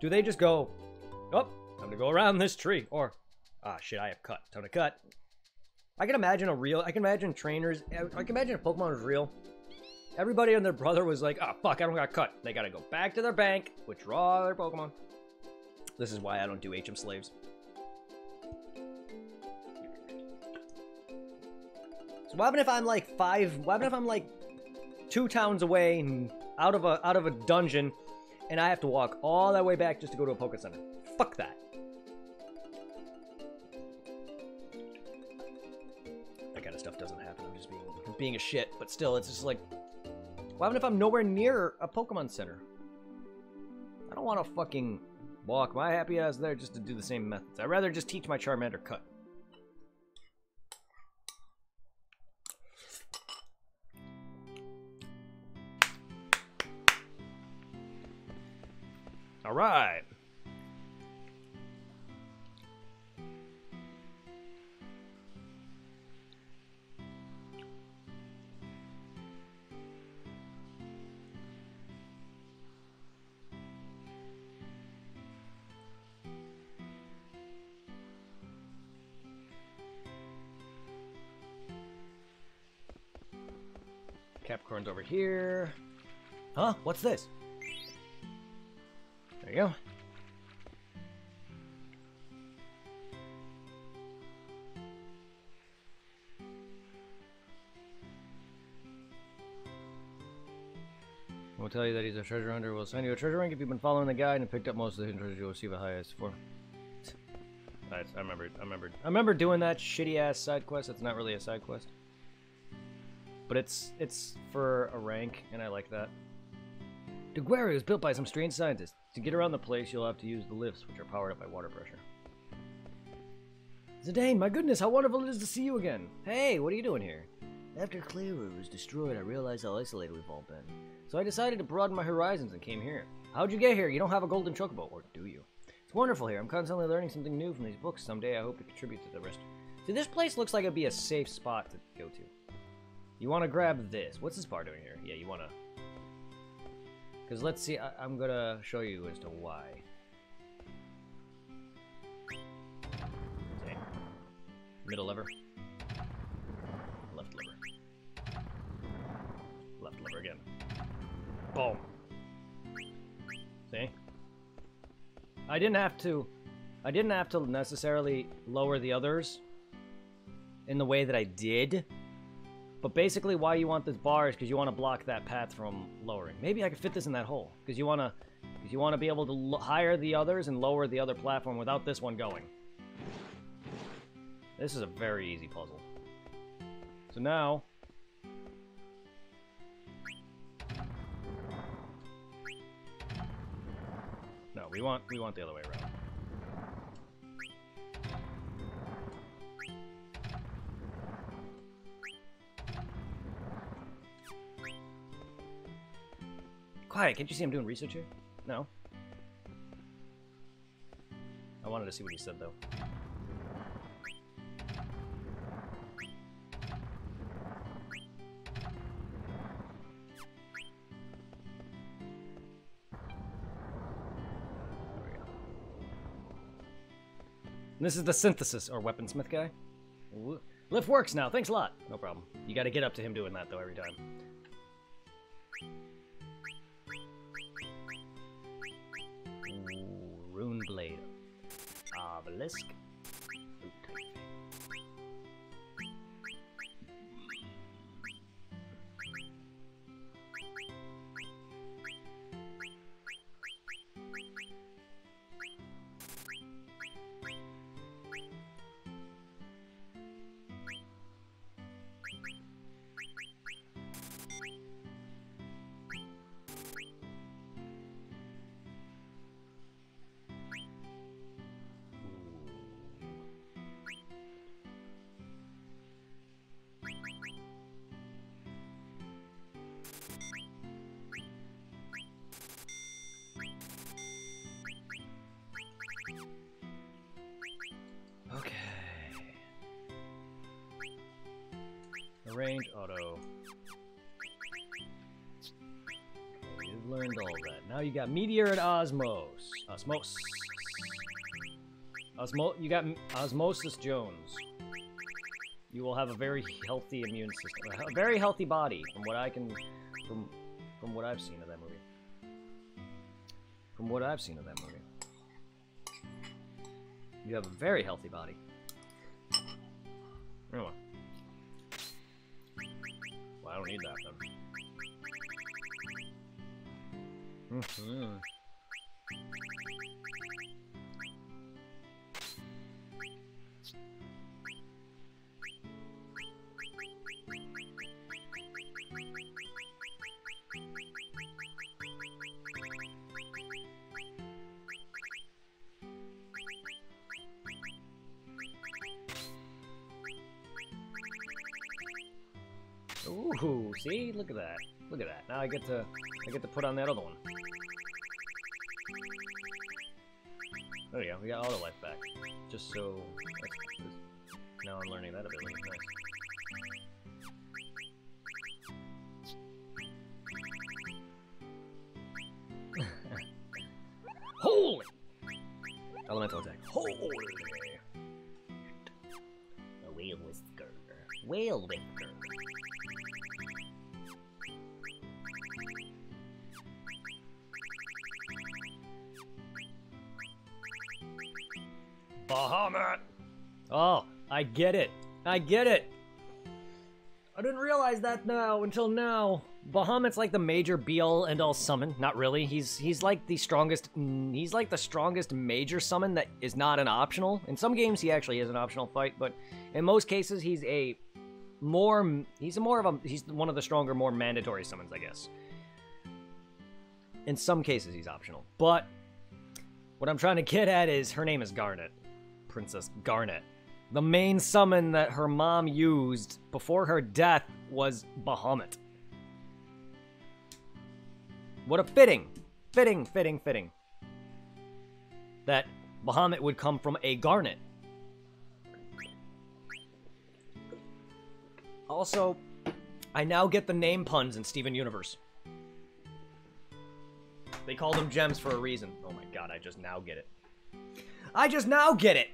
Do they just go, oh, time to go around this tree? Or, ah, shit, I have cut. Time to cut. I can imagine trainers, I can imagine if Pokemon was real. Everybody and their brother was like, oh, fuck, I don't got cut. They gotta go back to their bank, withdraw their Pokemon. This is why I don't do HM slaves. So what happens if I'm like what happens if I'm like 2 towns away and out of a dungeon and I have to walk all that way back just to go to a Poké Center? Fuck that. That kind of stuff doesn't happen. I'm just being a shit, but still, it's just like, what happens if I'm nowhere near a Pokemon Center? I don't want to fucking walk my happy ass there just to do the same methods. I'd rather just teach my Charmander cut. All right. Capricorn's over here. Huh? What's this? There you go. We'll tell you that he's a treasure hunter. We'll send you a treasure ring if you've been following the guide and picked up most of the hidden treasures. You'll receive a highest for. Nice. I remember doing that shitty ass side quest. It's not really a side quest, but it's for a rank, and I like that. Deguari was built by some strange scientist. To get around the place, you'll have to use the lifts, which are powered up by water pressure. Zidane, my goodness, how wonderful it is to see you again. Hey, what are you doing here? After Clayroot was destroyed, I realized how isolated we've all been. So I decided to broaden my horizons and came here. How'd you get here? You don't have a golden chocobo, or do you? It's wonderful here. I'm constantly learning something new from these books. Someday I hope to contribute to the rest. See, this place looks like it'd be a safe spot to go to. You want to grab this. What's this bar doing here? Yeah, you want to... Because let's see, I'm going to show you as to why. Okay. Middle lever. Left lever. Left lever again. Boom. See? I didn't have to necessarily lower the others in the way that I did. But basically why you want this bar is because you want to block that path from lowering. Maybe I could fit this in that hole. Because you want to be able to higher the others and lower the other platform without this one going. This is a very easy puzzle. So now... No, we want the other way around. Quiet, can't you see I'm doing research here? No. I wanted to see what he said, though. There we go. And this is the synthesis, or weaponsmith guy. Lift works now, thanks a lot. No problem. You gotta get up to him doing that, though, every time. Rune Blade. Obelisk. Range, auto. Okay, you've learned all that. Now you got Meteor and you got Osmosis Jones. You will have a very healthy immune system. A very healthy body, from what I can... From what I've seen of that movie. From what I've seen of that movie. You have a very healthy body. Anyway. Well, I don't need that then. Mm-hmm. Ooh, see? Look at that. Look at that. Now I get to put on that other one. There we go. We got auto life back. Just so now I'm learning that ability. Nice. Holy! Elemental attack. Holy! A whale whisker. Whale whisker. Bahamut! Oh, I get it. I get it. I didn't realize that until now. Bahamut's like the major be-all end-all summon. Not really. He's like the strongest. He's like the strongest major summon that is not an optional. In some games, he actually is an optional fight, but in most cases, he's one of the stronger, more mandatory summons, I guess. In some cases, he's optional, but what I'm trying to get at is her name is Garnet. Princess Garnet. The main summon that her mom used before her death was Bahamut. What a fitting that Bahamut would come from a Garnet. Also, I now get the name puns in Steven Universe. They call them gems for a reason. Oh my god, I just now get it. I just now get it!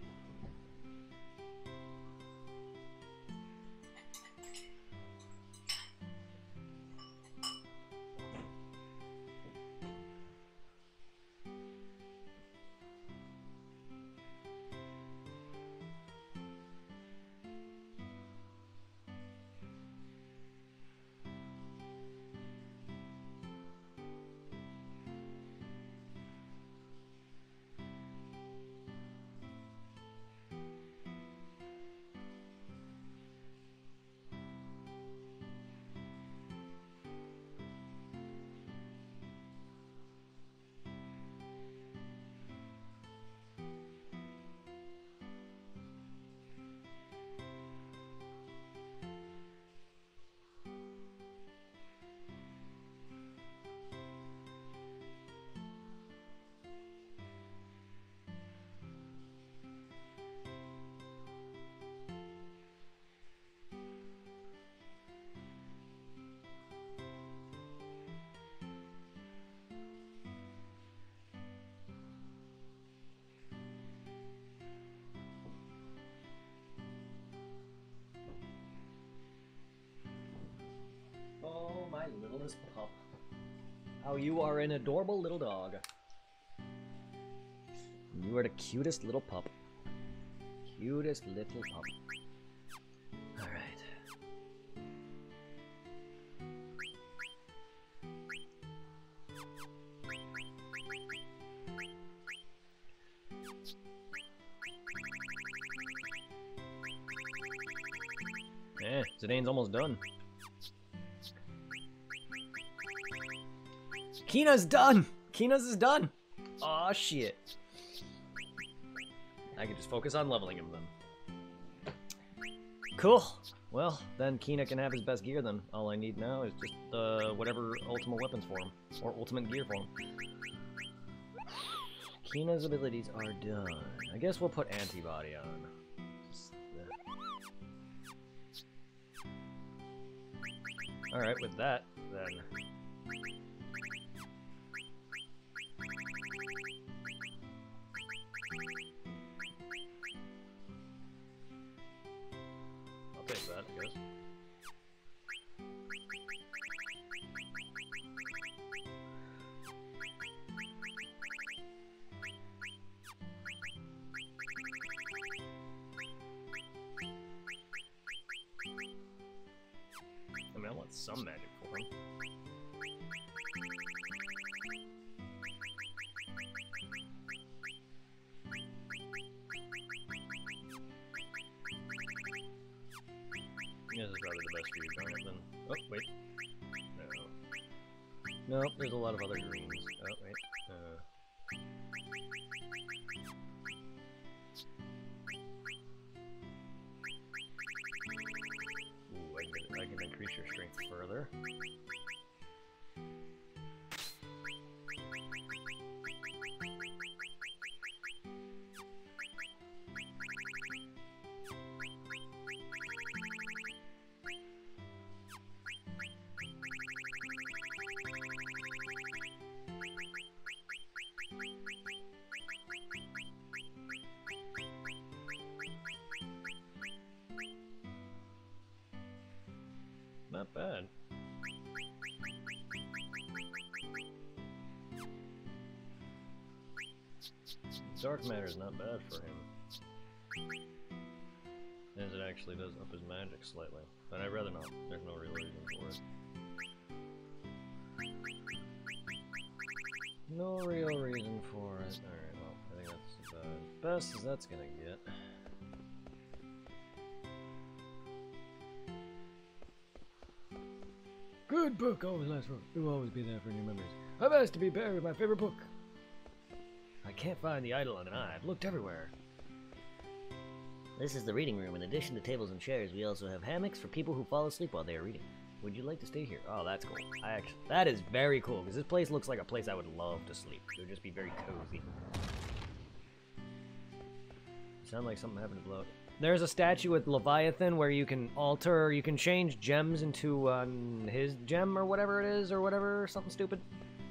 My littlest pup. How you are an adorable little dog. You are the cutest little pup. Cutest little pup. Alright. Zidane's almost done. Kina's done! Kina's is done! Aw, shit. I can just focus on leveling him then. Cool. Well, then Kina can have his best gear then. All I need now is just whatever ultimate weapons for him. Or ultimate gear for him. Kina's abilities are done. I guess we'll put antibody on. Alright, with that, then. I'll take that, I guess. I mean, I want some magic for him. Yeah, this is probably the best for you, darn it, then. Oh, wait. No. Nope, there's a lot of other greens. Oh, wait. Ooh, I can increase your strength further. Not bad. Dark matter is not bad for him, as it actually does up his magic slightly. But I'd rather not. There's no real reason for it. No real reason for it. Alright, well, I think that's about as best as that's gonna get. Good book, always lasts forever. It will always be there for new memories. I've asked to be paired with my favorite book. I can't find the Eidolon Eye. I've looked everywhere. This is the reading room. In addition to tables and chairs, we also have hammocks for people who fall asleep while they are reading. Would you like to stay here? Oh, that's cool. That is very cool, because this place looks like a place I would love to sleep. It would just be very cozy. Sound like something happened to blow it. There's a statue with Leviathan where you can alter, you can change gems into his gem or whatever it is, or whatever, something stupid.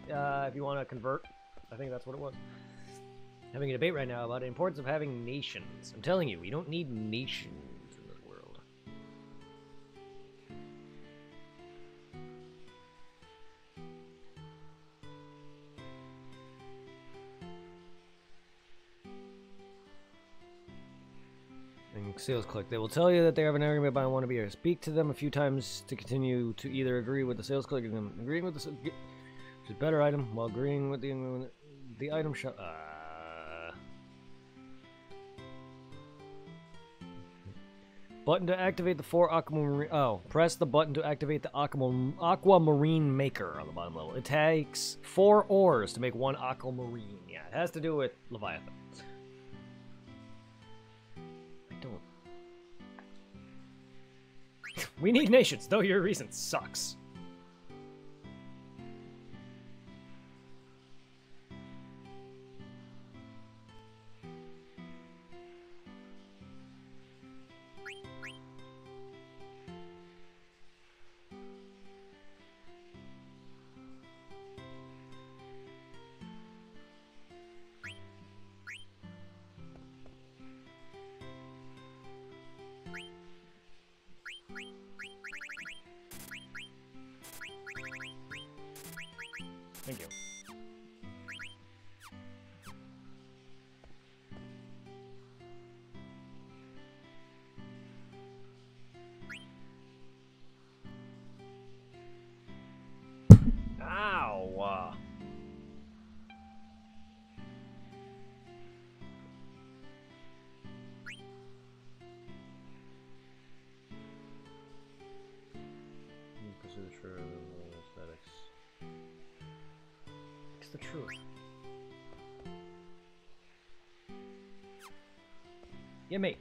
If you want to convert. I think that's what it was. Having a debate right now about the importance of having nations. I'm telling you, we don't need nations in this world. And sales clerk. They will tell you that they have an argument about want to be here. Speak to them a few times to continue to either agree with the sales clerk and them agreeing with the which is better item while agreeing with the item shall. Button to activate the 4 aquamarine. Oh, press the button to activate the aquamarine maker on the bottom level. It takes 4 ores to make 1 aquamarine. Yeah, it has to do with Leviathan. I don't. We need nations, though your reason sucks. Thank you. Ow! Pursue the true aesthetics. It's the truth. Yeah, mate.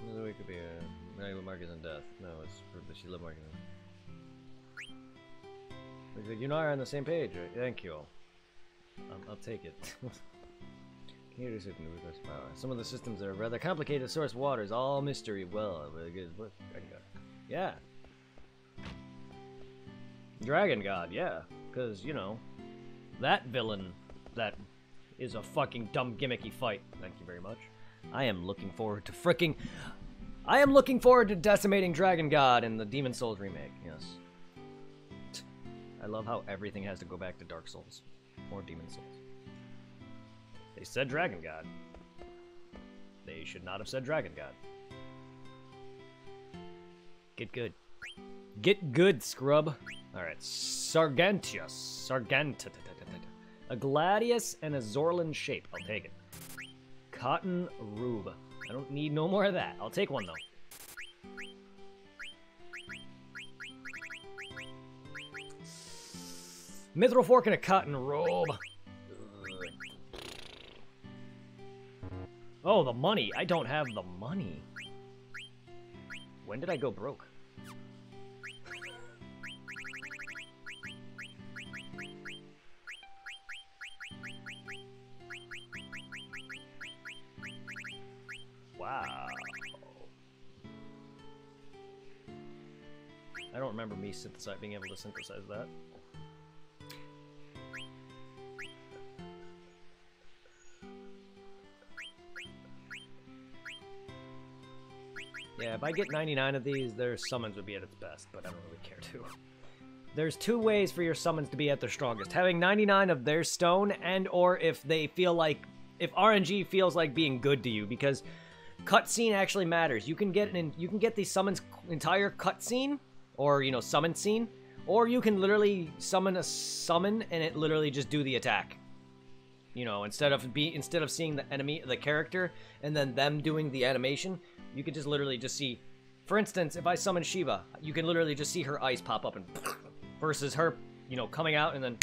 It could be a Magna Marcus and death. No, it's for the Sheila Marcus. You and I are on the same page, right? Thank you. I'll take it. Computer system with this power. Some of the systems are rather complicated. Source water is all mystery. Well, good. Yeah. Dragon God, yeah. Because, you know, that villain that is a fucking dumb gimmicky fight. Thank you very much. I am looking forward to decimating Dragon God in the Demon Souls remake, yes. I love how everything has to go back to Dark Souls. Or Demon Souls. They said Dragon God. They should not have said Dragon God. Get good. Get good, scrub. Alright, Sargantius. A Gladius and a Zorlin shape. I'll take it. Cotton Rube. I don't need no more of that. I'll take one, though. Mithril fork and a cotton robe. Oh, the money. I don't have the money. When did I go broke? Wow. I don't remember me being able to synthesize that. Yeah, if I get 99 of these, their summons would be at its best, but I don't really care to. There's two ways for your summons to be at their strongest. Having 99 of their stone, and or if they feel like, if RNG feels like being good to you, because cutscene actually matters. You can get the summon's entire cutscene, or, you know, summon scene, or you can literally summon a summon and it literally just do the attack. You know, instead of seeing the enemy, the character, and then them doing the animation, you could just literally just see, for instance, if I summon Shiva, you can literally just see her eyes pop up and versus her, you know, coming out and then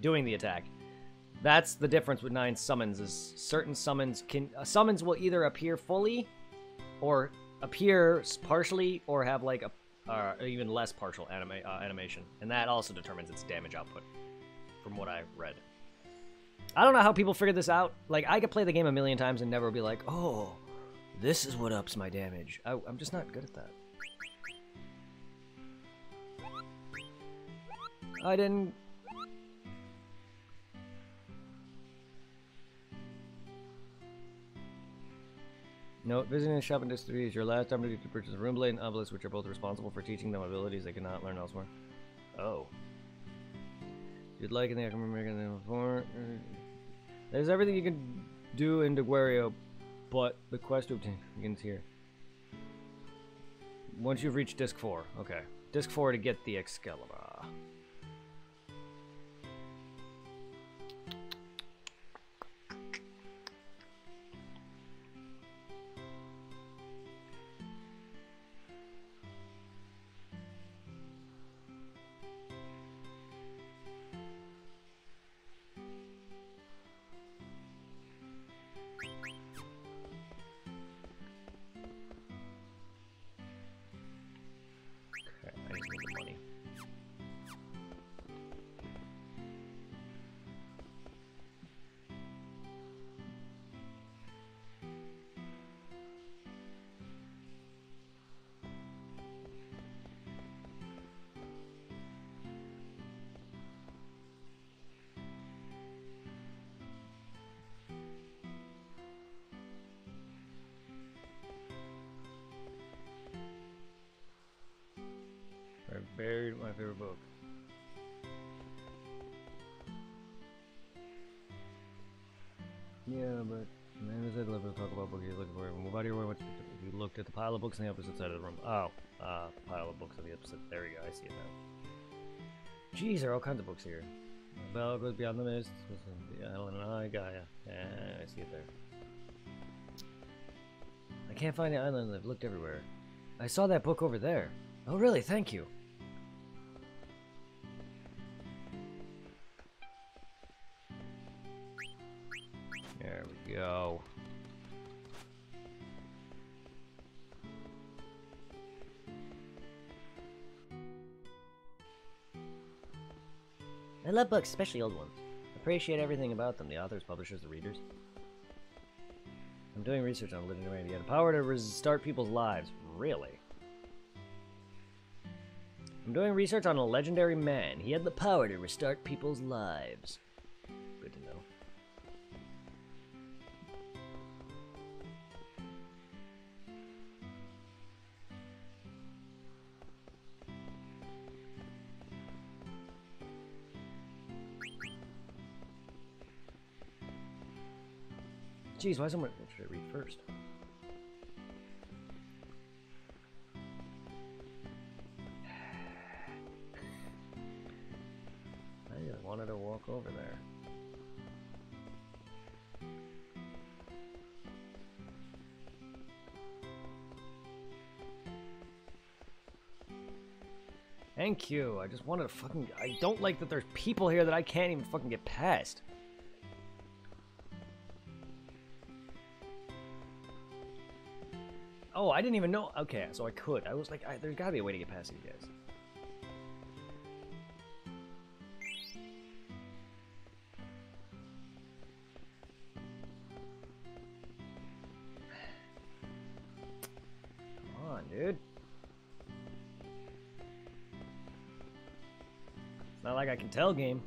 doing the attack. That's the difference with 9 summons, is certain summons summons will either appear fully or appear partially or have like a even less partial animation, and that also determines its damage output from what I read. I don't know how people figured this out. Like, I could play the game a million times and never be like, oh, this is what ups my damage. I'm just not good at that. I didn't... Note, visiting the shop in District 3 is your last opportunity to purchase a Runeblade and Obelisk, which are both responsible for teaching them abilities they cannot learn elsewhere. Oh. If you'd like, and I can remember before. There's everything you can do in Deguario, but the quest to obtain begins here. Once you've reached Disc 4. Okay. Disc 4 to get the Excalibur. I buried my favorite book. Yeah, but man, is it level to talk about books you're looking for? Move out of your way. You looked at the pile of books on the opposite side of the room. Oh, pile of books on the opposite. There we go. I see it now. Jeez, there are all kinds of books here. The bell goes beyond the mist. The island and I, Gaia. Yeah, I see it there. I can't find the island. I've looked everywhere. I saw that book over there. Oh, really? Thank you. There we go. I love books, especially old ones. Appreciate everything about them, the authors, publishers, the readers. I'm doing research on living arena. You have the power to restart people's lives. Really? I'm doing research on a legendary man. He had the power to restart people's lives. Good to know. Jeez, why someone should I read first? I just wanted to walk over there. Thank you. I just wanted to fucking. I don't like that there's people here that I can't even fucking get past. Oh, I didn't even know. Okay, so I could. I was like, there's gotta be a way to get past these guys. Come on, dude. It's not like I can tell game.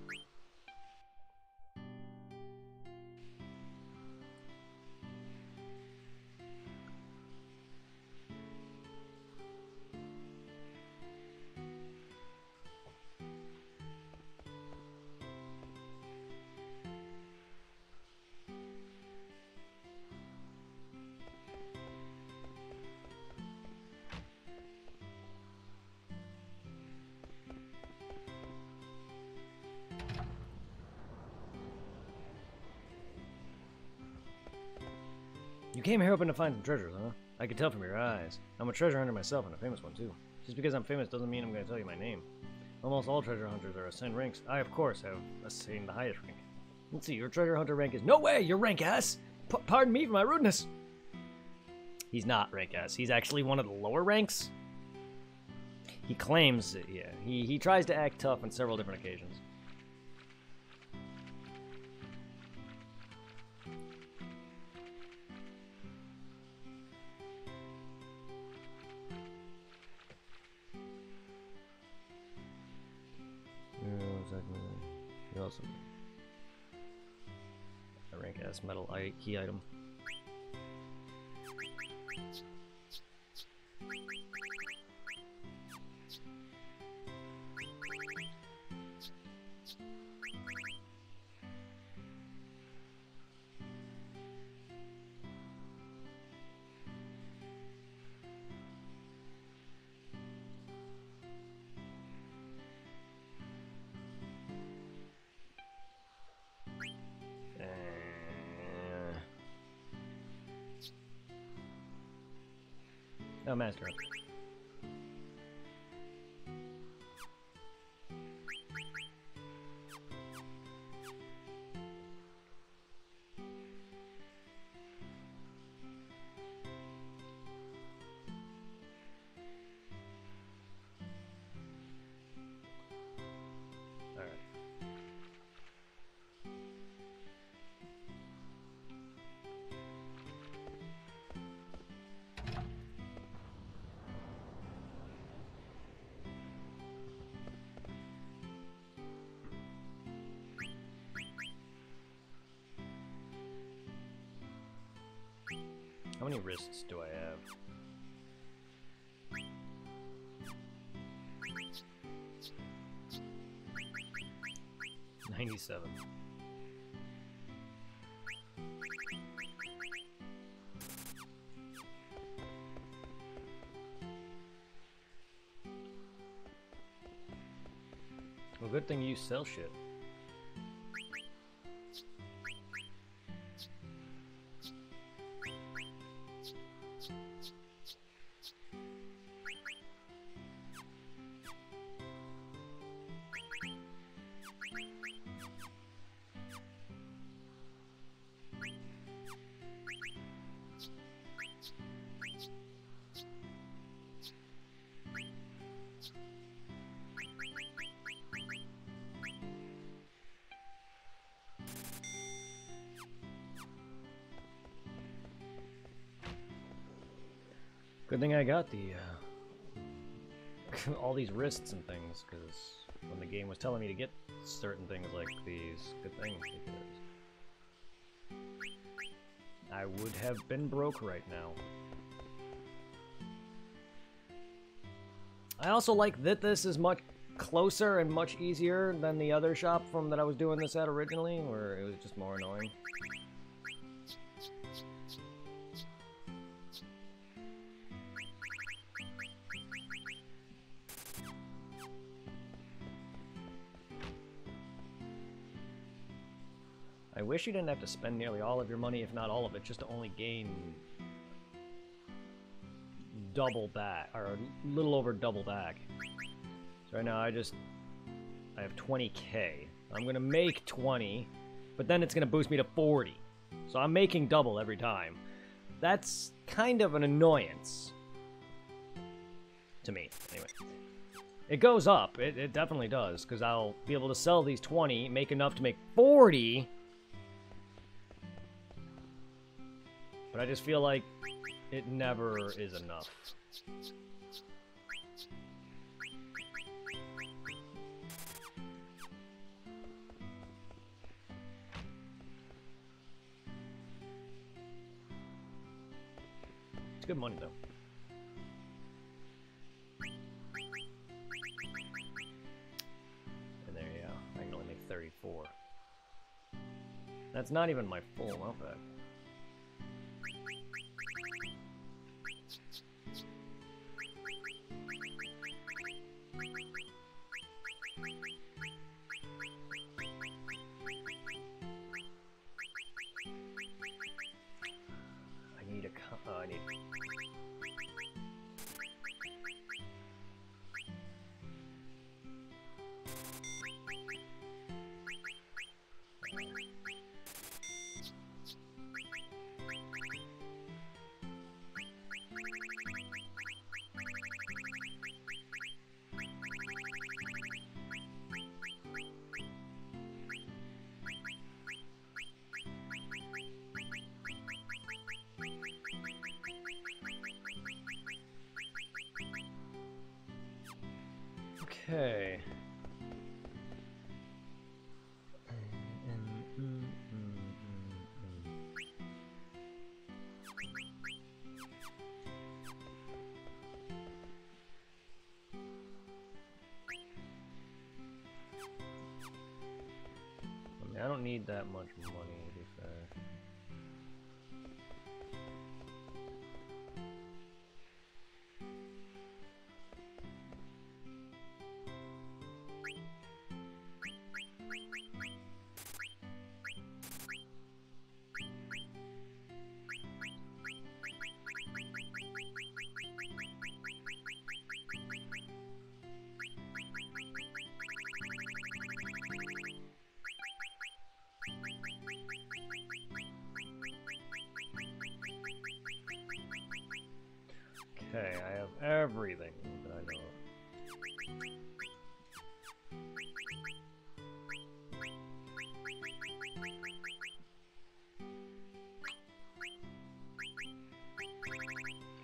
You came here hoping to find some treasures, huh? I could tell from your eyes. I'm a treasure hunter myself, and a famous one, too. Just because I'm famous doesn't mean I'm going to tell you my name. Almost all treasure hunters are assigned ranks. I, of course, have assigned the highest rank. Let's see, your treasure hunter rank is— No way! Your rank S! Pardon me for my rudeness! He's not rank S. He's actually one of the lower ranks. He claims it, yeah. He tries to act tough on several different occasions. Also, a rank S metal key item. Oh, master. All right. How many wrists do I have? $97. Well, good thing you sell shit. Good thing I got the all these wrists and things, because when the game was telling me to get certain things like these, good things, because I would have been broke right now. I also like that this is much closer and much easier than the other shop from that I was doing this at originally, where it was just more annoying. I wish you didn't have to spend nearly all of your money, if not all of it, just to only gain double back, or a little over double back. So right now I have 20k. I'm gonna make 20, but then it's gonna boost me to 40. So I'm making double every time. That's kind of an annoyance to me, anyway. It goes up, it definitely does, because I'll be able to sell these 20, make enough to make 40, but I just feel like it never is enough. It's good money, though. And there you go. I can only make 34. That's not even my full outback. I need... Okay. I mean, I don't need that much money, to be fair. Okay, I have everything that I know of.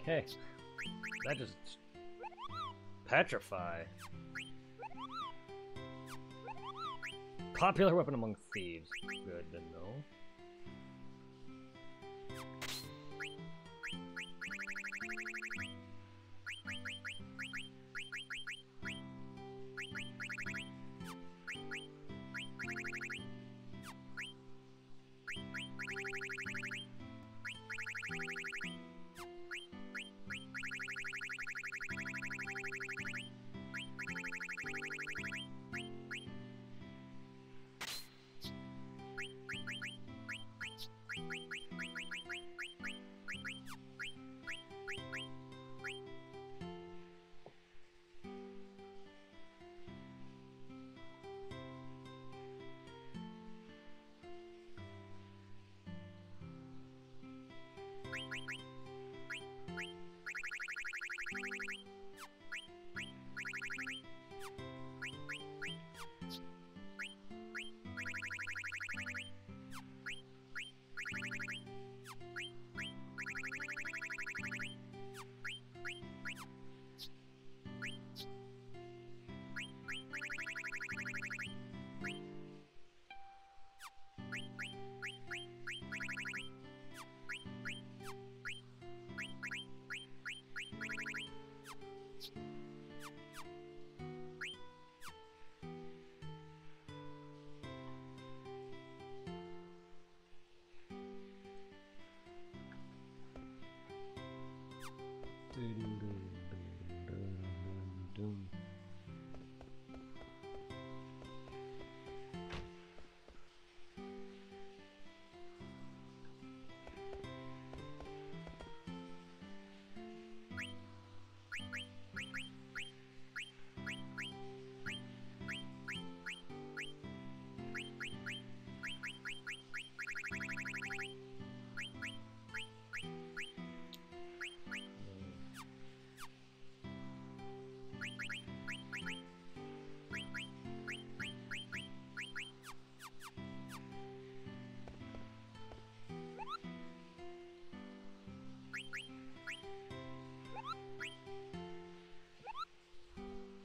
Okay, that just... Petrify. Popular weapon among thieves. Good to know.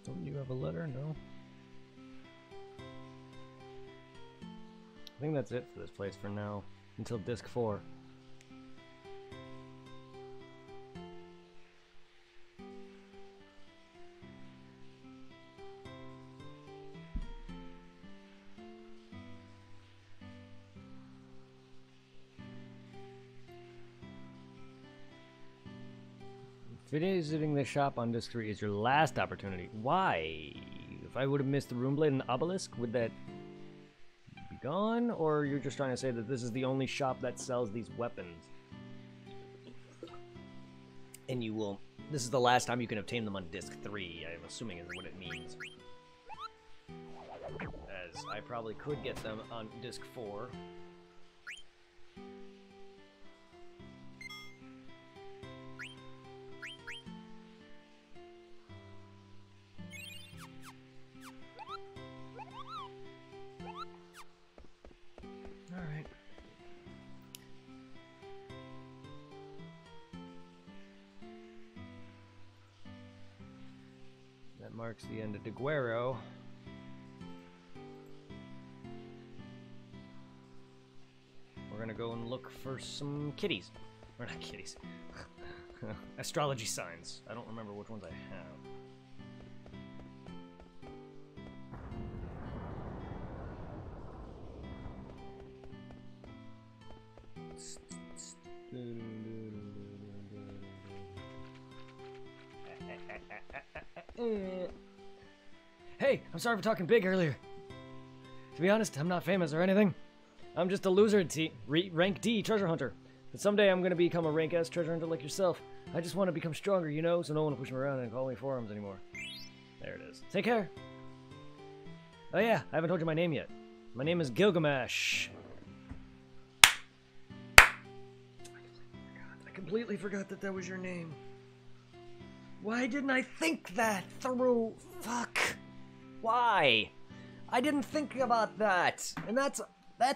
Don't you have a letter? No. I think that's it for this place for now, until disc 4. Visiting the shop on disc 3 is your last opportunity. Why? If I would have missed the Runeblade and the Obelisk, would that be gone? Or you're just trying to say that this is the only shop that sells these weapons? And you will... This is the last time you can obtain them on disc 3, I'm assuming is what it means. As I probably could get them on disc 4. Alright. That marks the end of Deguero. We're gonna go and look for some kitties. Or not kitties. Astrology signs. I don't remember which ones I have. Hey, I'm sorry for talking big earlier. To be honest, I'm not famous or anything. I'm just a loser at rank D treasure hunter. But someday I'm gonna become a rank S treasure hunter like yourself. I just want to become stronger, you know, so no one will push me around and call me forums anymore. There it is. Take care. Oh yeah, I haven't told you my name yet. My name is Gilgamesh. I completely forgot that was your name. Why didn't I think that through? Fuck. Why? I didn't think about that. And that's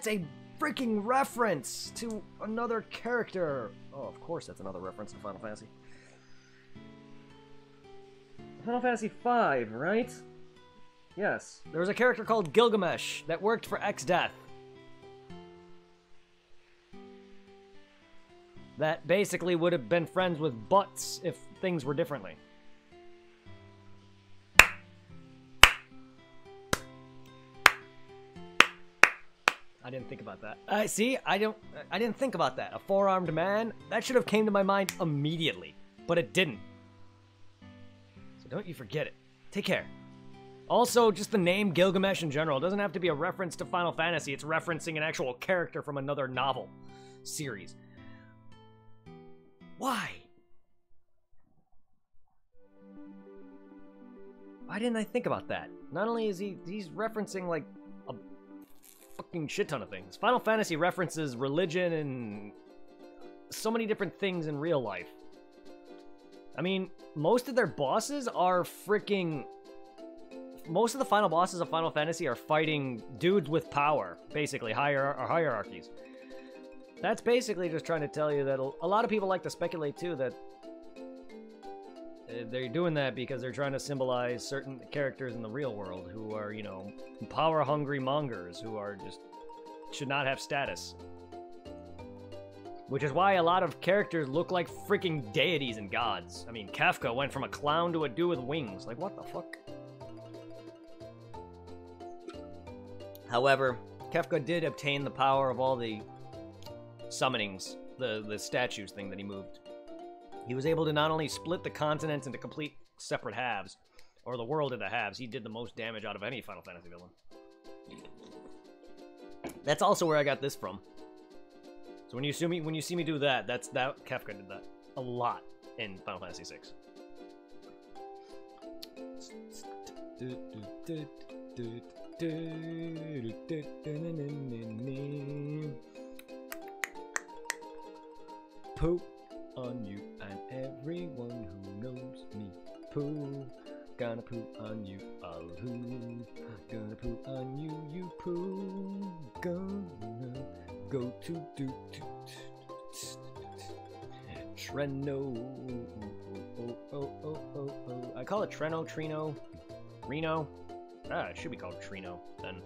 a freaking reference to another character. Oh, of course that's another reference to Final Fantasy. Final Fantasy V, right? Yes. There was a character called Gilgamesh that worked for Exdeath. That basically would have been friends with Butts if things were differently. I didn't think about that. See, I didn't think about that. A four-armed man? That should have came to my mind immediately, but it didn't. So don't you forget it. Take care. Also, just the name Gilgamesh in general doesn't have to be a reference to Final Fantasy. It's referencing an actual character from another novel series. Why? Why didn't I think about that? Not only is he's referencing like a fucking shit ton of things. Final Fantasy references religion and so many different things in real life. I mean, most of their bosses are freaking... Most of the final bosses of Final Fantasy are fighting dudes with power, basically, hierarchies. That's basically just trying to tell you that a lot of people like to speculate, too, that they're doing that because they're trying to symbolize certain characters in the real world who are, you know, power-hungry mongers who are just... should not have status. Which is why a lot of characters look like freaking deities and gods. I mean, Kafka went from a clown to a dude with wings. Like, what the fuck? However, Kefka did obtain the power of all the summonings, the statues thing that he moved. He was able to not only split the continents into complete separate halves, or the world into halves, he did the most damage out of any Final Fantasy villain. That's also where I got this from. So when you see me do that, Kefka did that a lot in Final Fantasy VI. Poo on you and everyone who knows me. Poo, gonna poo on you, all who gonna poo on you, you poo. Gonna go to do Treno. Oh. I call it Treno, Trino, Reno. It should be called Trino then.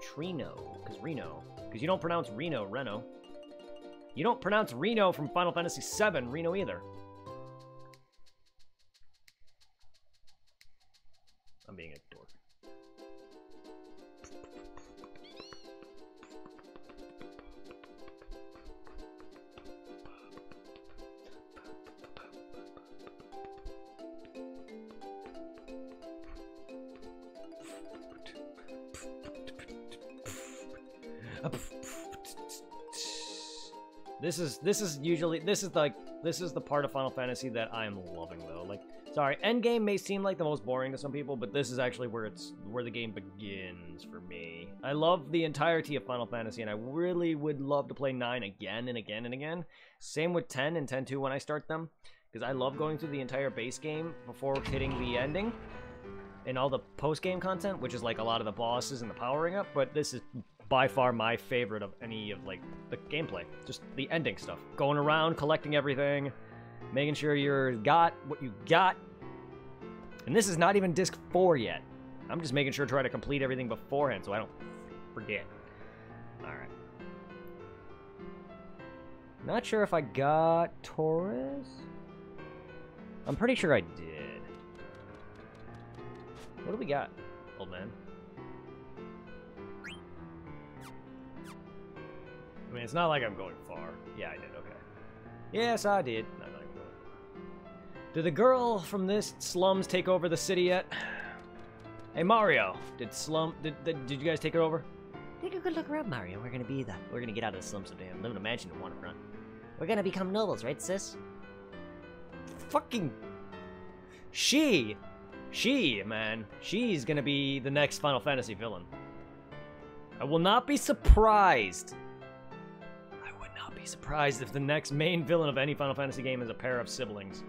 Trino, because Reno. Because you don't pronounce Reno. You don't pronounce Reno from Final Fantasy VII, Reno either. I'm being a dork. This is the part of Final Fantasy that I'm loving though. Like, sorry, Endgame may seem like the most boring to some people, but this is actually where the game begins for me. I love the entirety of Final Fantasy, and I really would love to play 9 again and again and again. Same with 10 and 10-2 when I start them, because I love going through the entire base game before hitting the ending and all the post-game content, which is like a lot of the bosses and the powering up, but this is by far my favorite of any of, like, the gameplay. Just the ending stuff. Going around, collecting everything, making sure you got what you got. And this is not even disc 4 yet. I'm just making sure to try to complete everything beforehand so I don't forget. Alright. Not sure if I got Taurus. I'm pretty sure I did. What do we got, old man? I mean, it's not like I'm going far. Yeah, I did, okay. Yes, I did. Not going far. Did the girl from this slums take over the city yet? Hey, Mario, did you guys take it over? Take a good look around, Mario. We're gonna get out of the slums someday and live in a mansion in waterfront. We're gonna become nobles, right, sis? Fucking... She, man. She's gonna be the next Final Fantasy villain. I will not be surprised if the next main villain of any Final Fantasy game is a pair of siblings.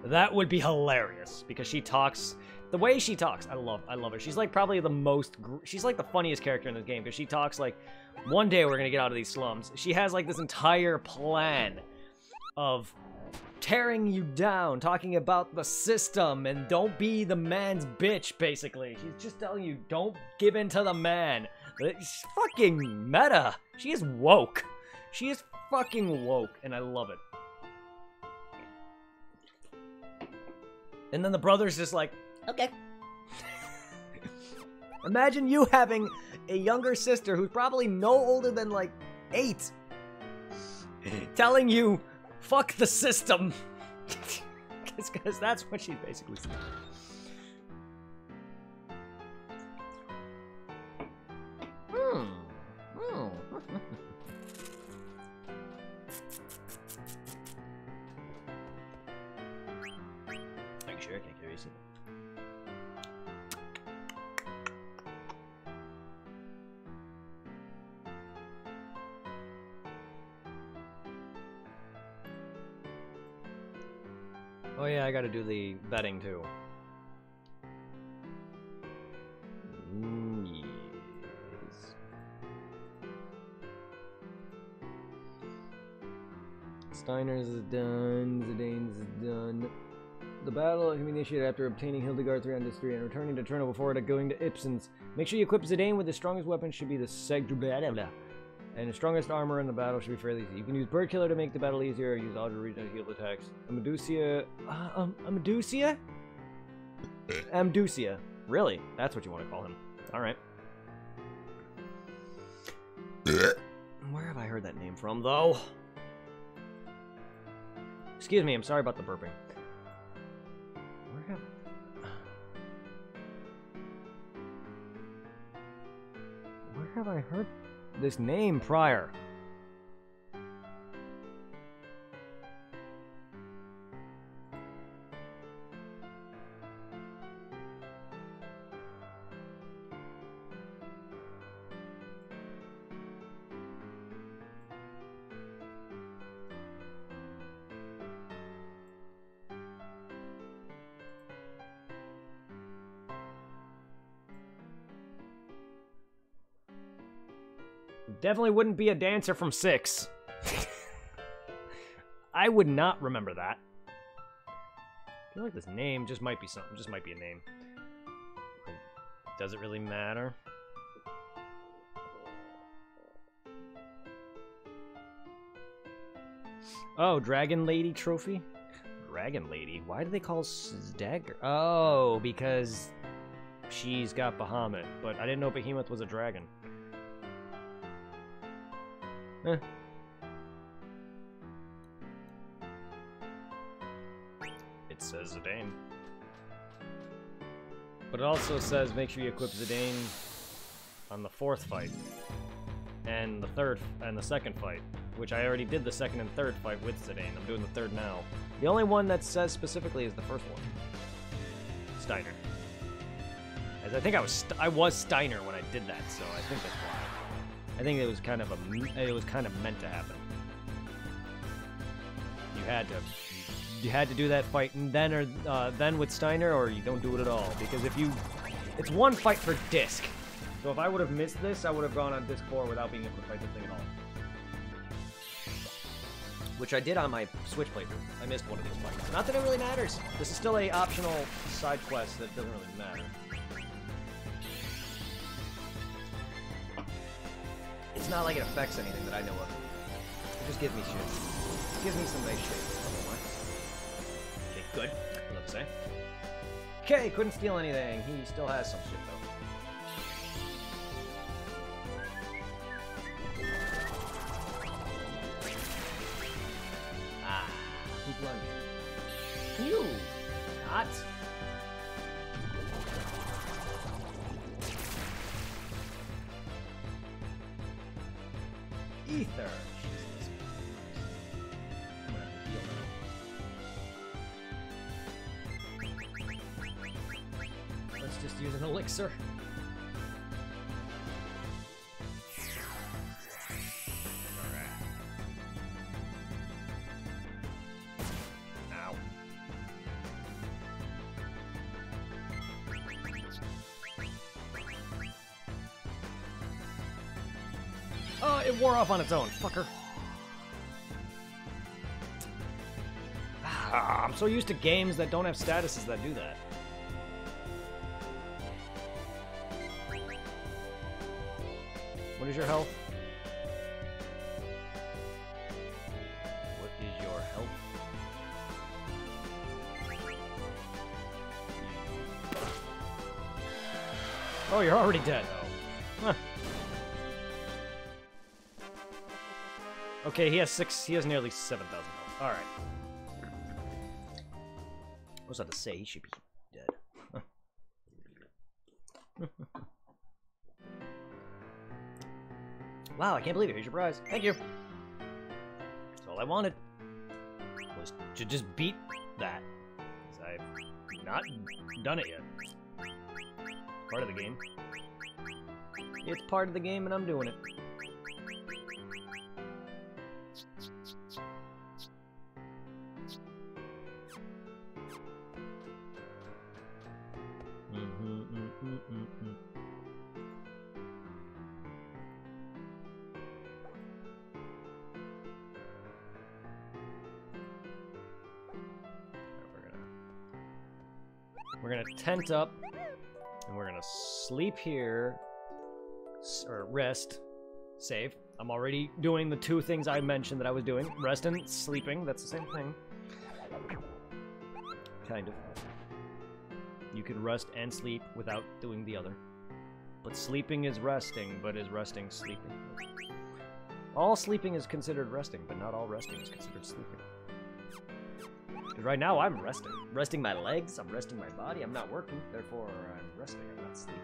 That would be hilarious, because she talks... The way she talks, I love her. She's like probably she's like the funniest character in this game, because she talks like, one day we're gonna get out of these slums. She has like this entire plan of tearing you down, talking about the system, and don't be the man's bitch, basically. She's just telling you, don't give in to the man. It's fucking meta. She is woke. She is fucking woke, and I love it. And then the brother's just like, okay. Imagine you having a younger sister who's probably no older than, like, 8. Telling you, fuck the system. Because that's what she's basically saying. Sure, can't carry it. Oh yeah, I gotta do the betting too. Yes. Steiner's is done. Zidane's is done. The battle can be initiated after obtaining Hildegard 3 on this 3 and returning to Cherno before going to Ipsen's. Make sure you equip Zidane with the strongest weapon should be the and the strongest armor in the battle should be fairly easy. You can use Bird Killer to make the battle easier or use Alder Region to heal attacks. Amdusia. Really? That's what you want to call him. Alright. Where have I heard that name from, though? Excuse me, I'm sorry about the burping. Where have I heard this name prior? Definitely wouldn't be a dancer from 6. I would not remember that. I feel like this name just might be something. Just might be a name. Does it really matter? Oh, Dragon Lady trophy? Dragon Lady? Why do they call Dagger? Oh, because she's got Bahamut. But I didn't know Behemoth was a dragon. Eh. It says Zidane. But it also says make sure you equip Zidane on the 4th fight. And the second fight. Which I already did the 2nd and 3rd fight with Zidane. I'm doing the 3rd now. The only one that says specifically is the 1st one. Steiner. As I think I was Steiner when I did that, so I think that's why. I think it was kind of meant to happen. You had to do that fight and then with Steiner, or you don't do it at all. Because it's one fight per disc. So if I would have missed this, I would have gone on disc 4 without being able to fight this thing at all. Which I did on my Switch playthrough. I missed one of these fights. Not that it really matters. This is still a optional side quest that doesn't really matter. It's not like it affects anything that I know of. It just gives me shit. It gives me some nice shit. Okay, good. Enough to say. Okay, couldn't steal anything. He still has some shit, though. Ah, who's lunge? You! Not! Ether. Jesus. I'm gonna have to heal now. Let's just use an elixir. Alright. Ow. Oh, it wore off on its own, fucker. Ah, I'm so used to games that don't have statuses that do that. What is your health? What is your health? Oh, you're already dead. Oh. Huh. Okay, he has nearly 7,000 health. Alright. I was about to say, he should be dead. Wow, I can't believe it. Here's your prize. Thank you. That's all I wanted. Was to just beat that. Because I've not done it yet. Part of the game. It's part of the game and I'm doing it. We're gonna tent up, and we're gonna sleep here, or rest, save. I'm already doing the 2 things I mentioned that I was doing. Rest and sleeping, that's the same thing. Kind of. You could rest and sleep without doing the other. But sleeping is resting, but is resting sleeping? All sleeping is considered resting, but not all resting is considered sleeping. Right now, I'm resting. Resting my legs, I'm resting my body, I'm not working, therefore I'm resting, I'm not sleeping.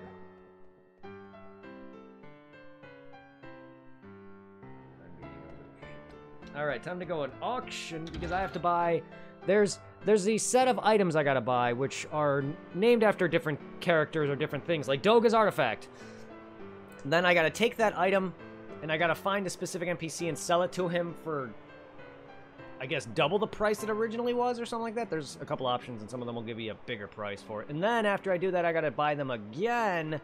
Alright, time to go an auction, because I have to buy... There's these set of items I gotta buy, which are named after different characters or different things, like Doga's Artifact. And then I gotta take that item, and I gotta find a specific NPC and sell it to him for... I guess double the price it originally was or something like that. There's a couple options and some of them will give you a bigger price for it. And then after I do that, I gotta buy them again.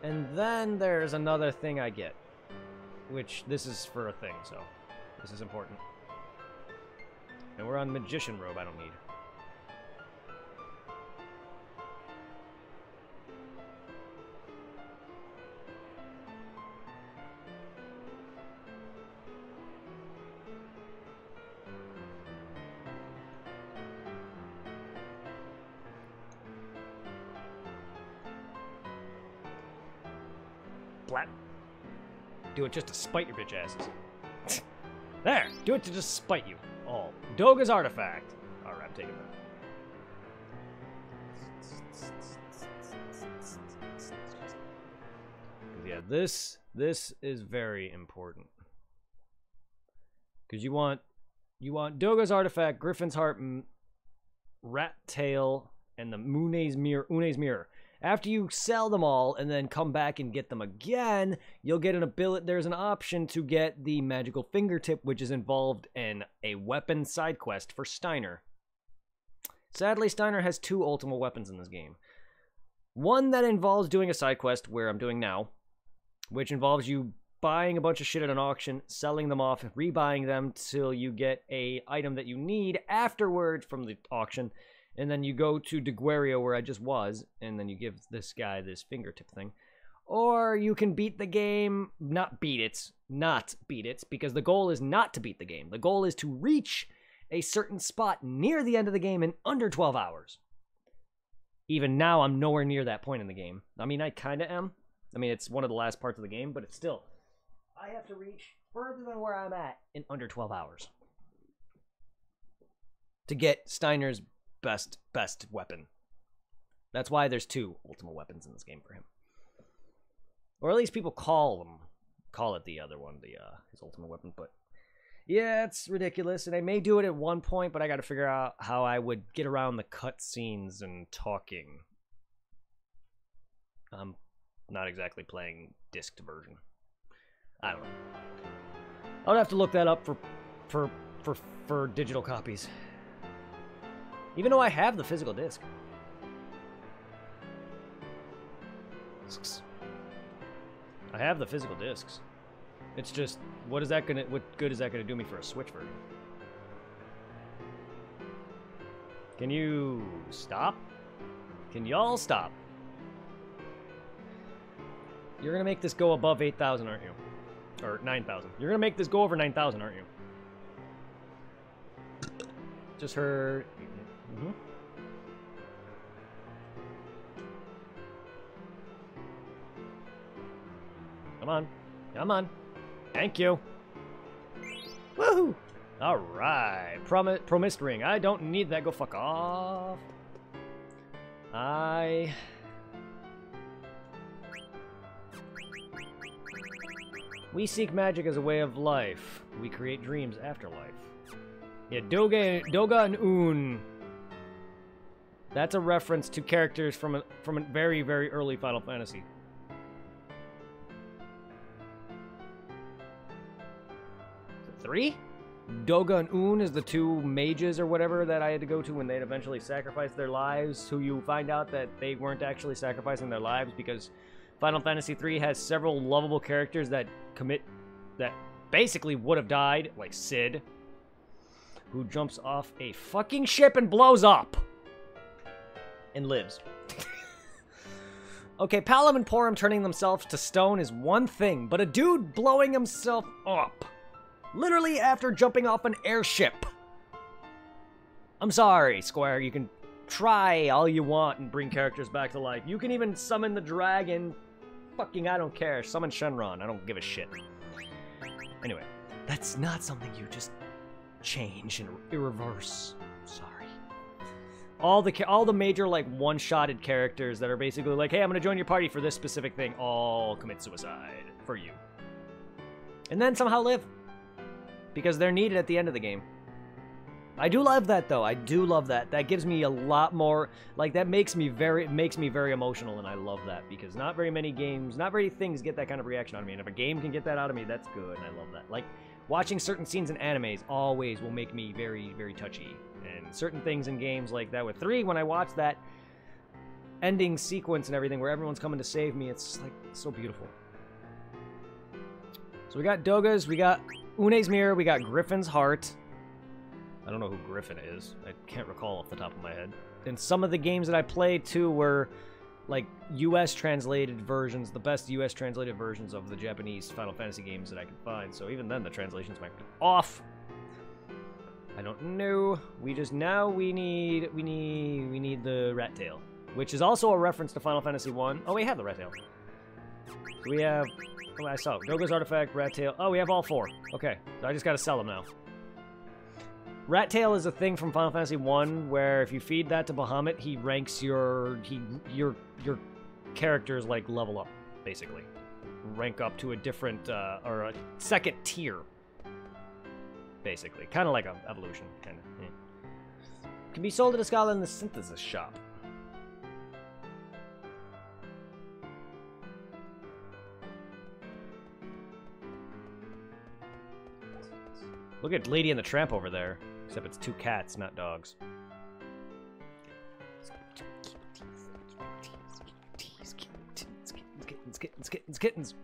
And then there's another thing I get. Which, this is for a thing, so this is important. And we're on Magician Robe I don't need. Blat. Do it just to spite your bitch asses. There! Do it to just spite you. All. Doga's Artifact. Alright, I'm taking that. Yeah, this is very important. Because you want Doga's Artifact, Griffin's Heart, Rat Tail, and the Une's Mirror. After you sell them all and then come back and get them again, you'll get an ability. There's an option to get the Magical Fingertip, which is involved in a weapon side quest for Steiner. Sadly, Steiner has 2 ultimate weapons in this game. One that involves doing a side quest, where I'm doing now, which involves you buying a bunch of shit at an auction, selling them off, rebuying them till you get a item that you need afterward from the auction. And then you go to DeGuerio, where I just was, and then you give this guy this fingertip thing. Or you can beat the game, not beat it, because the goal is not to beat the game. The goal is to reach a certain spot near the end of the game in under 12 hours. Even now, I'm nowhere near that point in the game. I mean, I kind of am. I mean, it's one of the last parts of the game, but it's still... I have to reach further than where I'm at in under 12 hours. To get Steiner's best weapon. That's why there's 2 ultimate weapons in this game for him. Or at least people call it the other one, his ultimate weapon, but yeah, it's ridiculous, and I may do it at one point, but I gotta figure out how I would get around the cutscenes and talking. I'm not exactly playing disc version. I don't know. I'll have to look that up for digital copies. Even though I have the physical disc. I have the physical discs. It's just, what good is that gonna do me for a Switch version? Can you stop? Can y'all stop? You're gonna make this go above 8,000, aren't you? Or 9,000. You're gonna make this go over 9,000, aren't you? Just heard... Mm-hmm. Come on. Come on. Thank you. Woohoo! Alright. Promised ring. I don't need that. Go fuck off. We seek magic as a way of life. We create dreams after life. Yeah, Doga and Un. That's a reference to characters from a very, very early Final Fantasy. Three? Doga and Un is the 2 mages or whatever that I had to go to when they'd eventually sacrificed their lives, who you find out that they weren't actually sacrificing their lives because Final Fantasy III has several lovable characters that basically would have died, like Cid, who jumps off a fucking ship and blows up. And lives. Okay, Palom and Porom turning themselves to stone is one thing, but a dude blowing himself up. Literally after jumping off an airship. I'm sorry, Square, you can try all you want and bring characters back to life. You can even summon the dragon. Fucking, I don't care. Summon Shenron. I don't give a shit. Anyway, that's not something you just change and reverse. Sorry. All the major, like, one-shotted characters that are basically like, hey, I'm gonna join your party for this specific thing, all commit suicide for you. And then somehow live. Because they're needed at the end of the game. I do love that, though. I do love that. That gives me a lot more... Like, that makes me very emotional, and I love that. Because not very many games, not very things get that kind of reaction out of me. And if a game can get that out of me, that's good, and I love that. Like, watching certain scenes in animes always will make me very, very touchy. And certain things in games like that with 3, when I watch that ending sequence and everything where everyone's coming to save me, it's, like, so beautiful. So we got Doga's, we got Une's Mirror, we got Griffin's Heart. I don't know who Griffin is. I can't recall off the top of my head. And some of the games that I played, too, were, like, US translated versions, the best US translated versions of the Japanese Final Fantasy games that I could find. So even then, the translations might be off. I don't know. We just, now we need the Rat Tail, which is also a reference to Final Fantasy 1. Oh, we have the Rat Tail. So we have, oh, I saw Doga's Artifact, Rat Tail. Oh, we have all 4. Okay, so I just gotta sell them now. Rat Tail is a thing from Final Fantasy 1 where if you feed that to Bahamut, he ranks your characters, like, level up, basically. Rank up to a different, or a second tier, basically. Kind of like an evolution, kind of. Yeah. Can be sold at a Scala in the Synthesis shop. Look at Lady and the Tramp over there. Except it's 2 cats, not dogs. Kittens.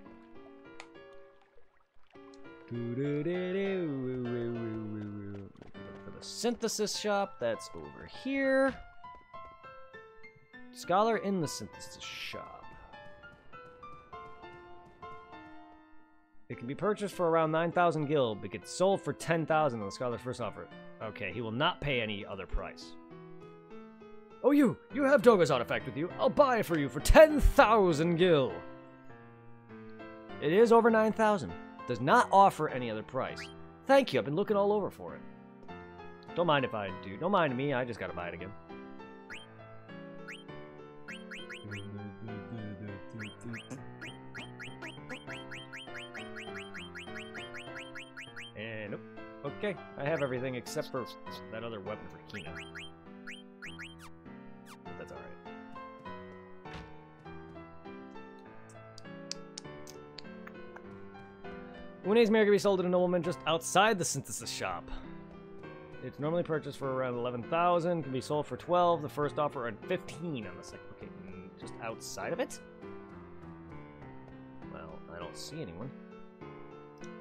For the Synthesis shop, that's over here. Scholar in the Synthesis shop. It can be purchased for around 9,000 gil, but gets sold for 10,000 on the Scholar's first offer. Okay, he will not pay any other price. Oh, you have Doga's Artifact with you. I'll buy it for you for 10,000 gil. It is over 9,000. Does not offer any other price. Thank you, I've been looking all over for it. Don't mind if I do. Don't mind me, I just gotta buy it again. And nope. Okay, I have everything except for that other weapon for Kina. But that's alright. Une's Mirror can be sold at a nobleman just outside the Synthesis shop. It's normally purchased for around 11,000, can be sold for 12, the first offer at 15 on the second. Okay, just outside of it? Well, I don't see anyone.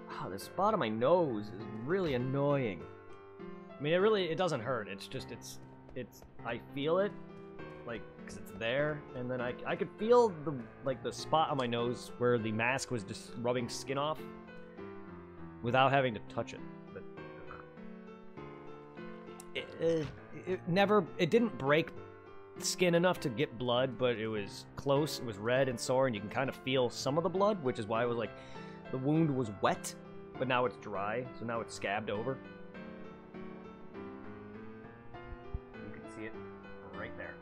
Wow, the spot on my nose is really annoying. I mean, it doesn't hurt. It's just, I feel it, like, because it's there, and then I could feel the spot on my nose where the mask was just rubbing skin off without having to touch it. But it didn't break skin enough to get blood, but it was close. It was red and sore, and you can kind of feel some of the blood, which is why it was like, the wound was wet, but now it's dry, so now it's scabbed over. You can see it right there.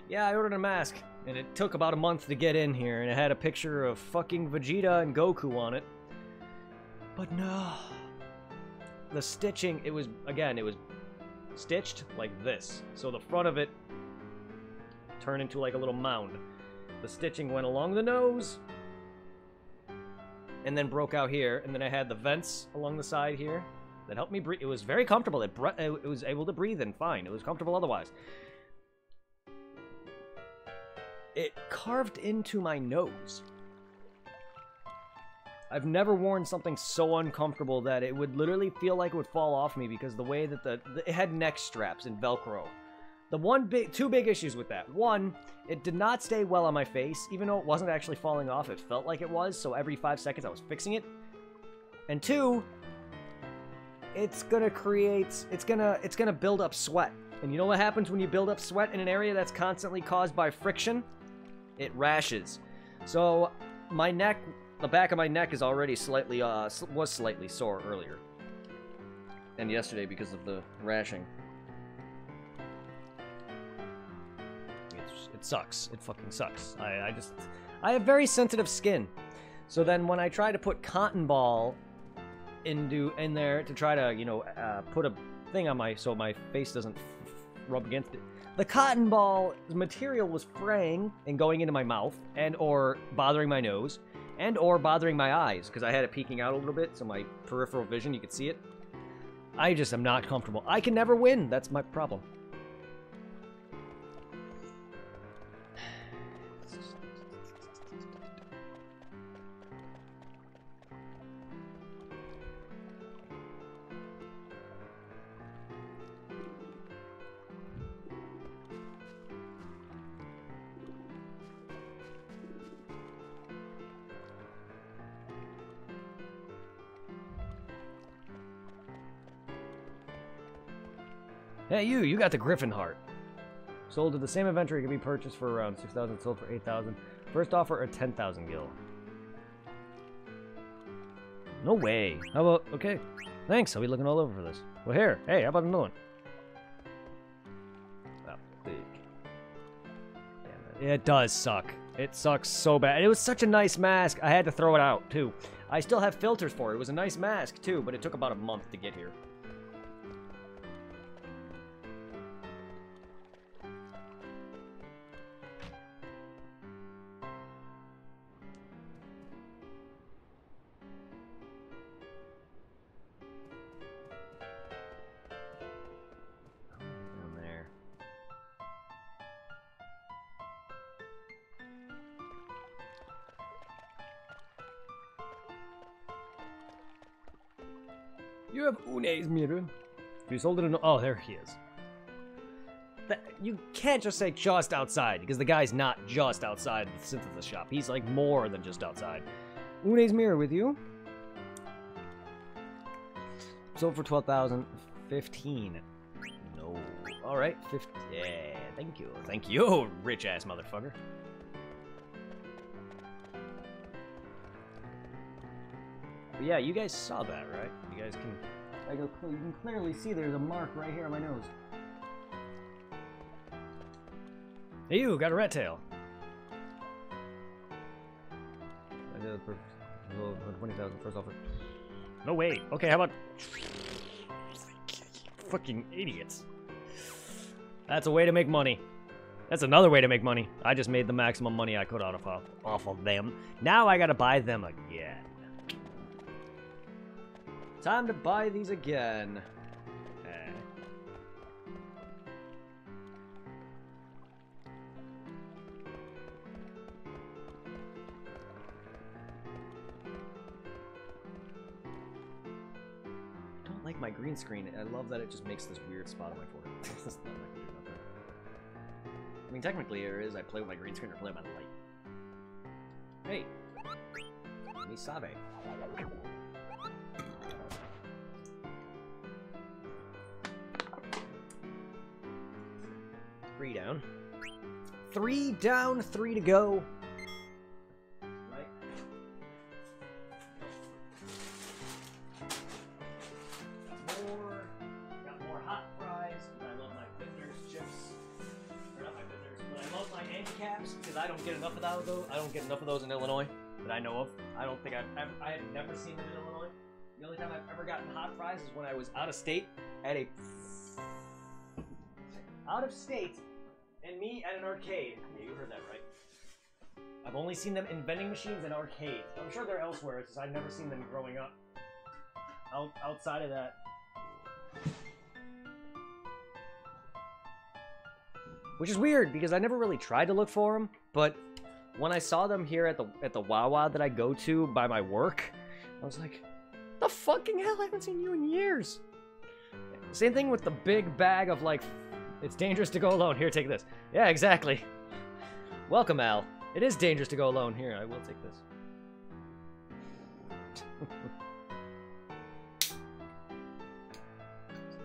Yeah, I ordered a mask, and it took about a month to get in here, and it had a picture of fucking Vegeta and Goku on it. But no. The stitching, it was stitched like this. So the front of it turned into like a little mound. The stitching went along the nose, and then broke out here, and then I had the vents along the side here that helped me breathe. It was very comfortable. It was able to breathe in fine. It was comfortable otherwise. It carved into my nose. I've never worn something so uncomfortable that it would literally feel like it would fall off me because the way that it had neck straps and Velcro. Two big issues with that. One, it did not stay well on my face, even though it wasn't actually falling off. It felt like it was, so every 5 seconds I was fixing it. And two, it's gonna build up sweat. And you know what happens when you build up sweat in an area that's constantly caused by friction? It rashes. So my neck, the back of my neck is already was slightly sore earlier. And yesterday because of the rashing. It sucks. It fucking sucks. I have very sensitive skin. So then when I try to put cotton ball in there to try to, you know, put a thing on so my face doesn't rub against it, the cotton ball material was fraying and going into my mouth and or bothering my nose and or bothering my eyes because I had it peeking out a little bit, so my peripheral vision, you could see it. I just am not comfortable. I can never win. That's my problem. Hey, you got the Griffin Heart. Sold at the same inventory, can be purchased for around 6,000, sold for 8,000. First offer at 10,000 gil. No way. How about, okay. Thanks, I'll be looking all over for this. Well, here, hey, how about another one? Oh, big. Damn it. It does suck. It sucks so bad. It was such a nice mask, I had to throw it out, too. I still have filters for it. It was a nice mask, too, but it took about a month to get here. You have Une's mirror. You sold it in... Oh, there he is. You can't just say just outside, because the guy's not just outside the synthesis shop. He's like more than just outside. Une's mirror with you. Sold for 12,000. 15. No. Alright, 50. Yeah, thank you. Thank you, rich-ass motherfucker. But yeah, you guys saw that, right? You guys can... you can clearly see there's a mark right here on my nose. Hey, you got a rat tail. I did it for 20,000 first offer. No way. Okay, how about... Fucking idiots. That's a way to make money. That's another way to make money. I just made the maximum money I could off of them. Now I gotta buy them again. Time to buy these again. I don't like my green screen. I love that it just makes this weird spot on my forehead. I mean, technically there is. I play with my green screen or play with my light. Hey. Misabe. 3 down. 3 down, 3 to go. Right. Got more hot fries. I love my Finders chips. Or not my Finders, but I love my handicaps because I don't get enough of those. I don't get enough of those in Illinois that I know of. I don't think I have never seen them in Illinois. The only time I've ever gotten hot fries is when I was out of state at a and me at an arcade. Yeah, you heard that right. I've only seen them in vending machines and arcades. I'm sure they're elsewhere, it's just I've never seen them growing up. Outside of that. Which is weird, because I never really tried to look for them, but when I saw them here at the Wawa that I go to by my work, I was like, the fucking hell, I haven't seen you in years. Same thing with the big bag of like, it's dangerous to go alone. Here, take this. Yeah, exactly. Welcome, Al. It is dangerous to go alone. Here, I will take this.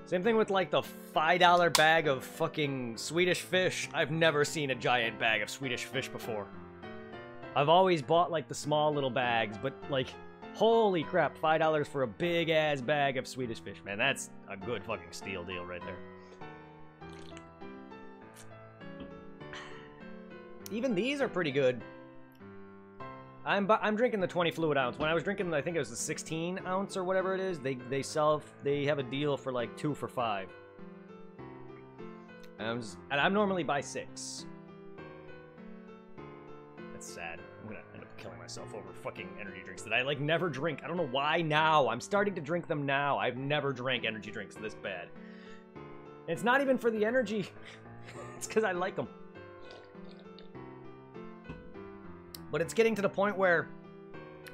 Same thing with like the $5 bag of fucking Swedish fish. I've never seen a giant bag of Swedish fish before. I've always bought like the small little bags, but like, holy crap, $5 for a big ass bag of Swedish fish. Man, that's a good fucking steal deal right there. Even these are pretty good. I'm drinking the 20 fluid ounce. When I was drinking, I think it was the 16 ounce or whatever it is. They have a deal for like 2 for $5. And I'm normally buy 6. That's sad. I'm gonna end up killing myself over fucking energy drinks that I like never drink. I don't know why now. I'm starting to drink them now. I've never drank energy drinks this bad. It's not even for the energy. It's because I like them. But it's getting to the point where,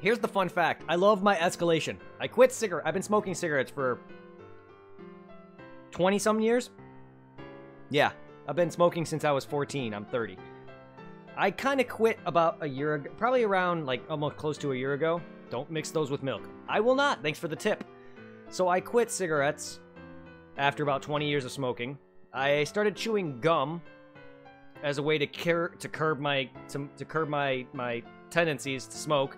here's the fun fact. I love my escalation. I quit cigarette. I've been smoking cigarettes for 20-some years. Yeah, I've been smoking since I was 14. I'm 30. I kind of quit about a year ago, probably around like almost close to a year ago. Don't mix those with milk. I will not. Thanks for the tip. So I quit cigarettes after about 20 years of smoking. I started chewing gum as a way to curb my tendencies to smoke.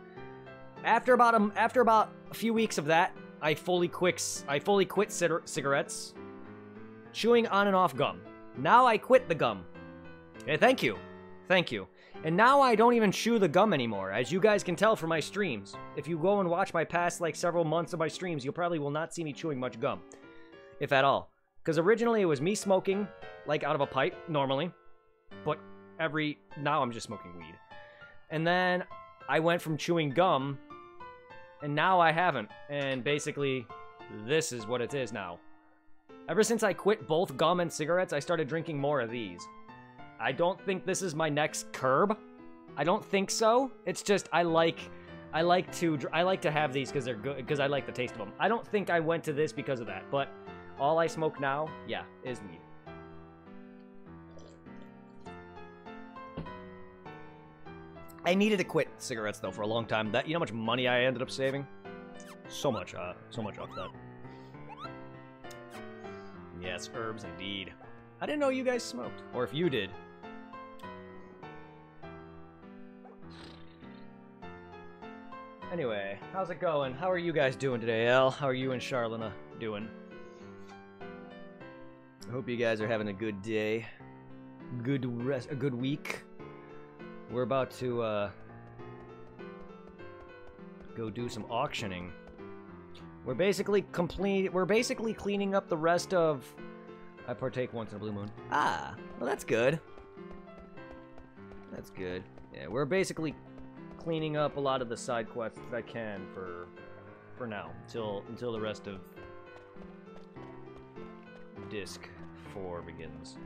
After about a few weeks of that, I fully quit cigarettes, chewing on and off gum. Now I quit the gum. Okay, thank you. And now I don't even chew the gum anymore, as you guys can tell from my streams. If you go and watch my past like several months of my streams, you probably will not see me chewing much gum, if at all. Because originally it was me smoking like out of a pipe normally. But now I'm just smoking weed. And then I went from chewing gum, and now I haven't. And basically, this is what it is now. Ever since I quit both gum and cigarettes, I started drinking more of these. I don't think this is my next curb. I don't think so. It's just I like to have these because they're good, because I like the taste of them. I don't think I went to this because of that, but all I smoke now, yeah, is weed. I needed to quit cigarettes though for a long time. You know how much money I ended up saving? So much off that. Yes, herbs indeed. I didn't know you guys smoked, or if you did. Anyway, how's it going? How are you guys doing today, El? How are you and Charlena doing? I hope you guys are having a good day, a good week. We're about to go do some auctioning. We're basically cleaning up the rest of. I partake once in a blue moon. Ah, well that's good. That's good. Yeah, we're basically cleaning up a lot of the side quests that I can for now, until the rest of Disc 4 begins.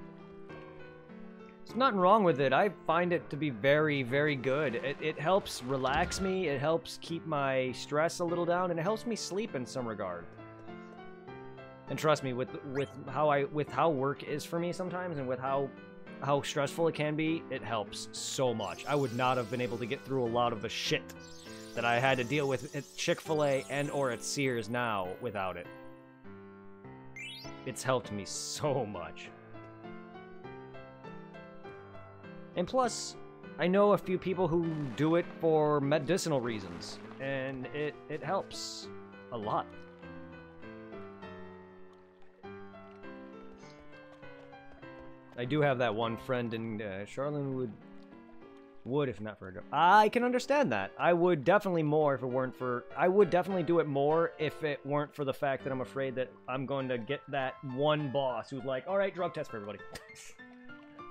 There's nothing wrong with it. I find it to be very, very good. It helps relax me, it helps keep my stress a little down, and it helps me sleep in some regard. And trust me, with how work is for me sometimes, and with how stressful it can be, it helps so much. I would not have been able to get through a lot of the shit that I had to deal with at Chick-fil-A and or at Sears now without it. It's helped me so much. And plus, I know a few people who do it for medicinal reasons, and it helps a lot. I do have that one friend, and Charlene would if not for a job. I can understand that. I would definitely more if it weren't for. I would definitely do it more if it weren't for the fact that I'm afraid that I'm going to get that one boss who's like, "All right, drug test for everybody."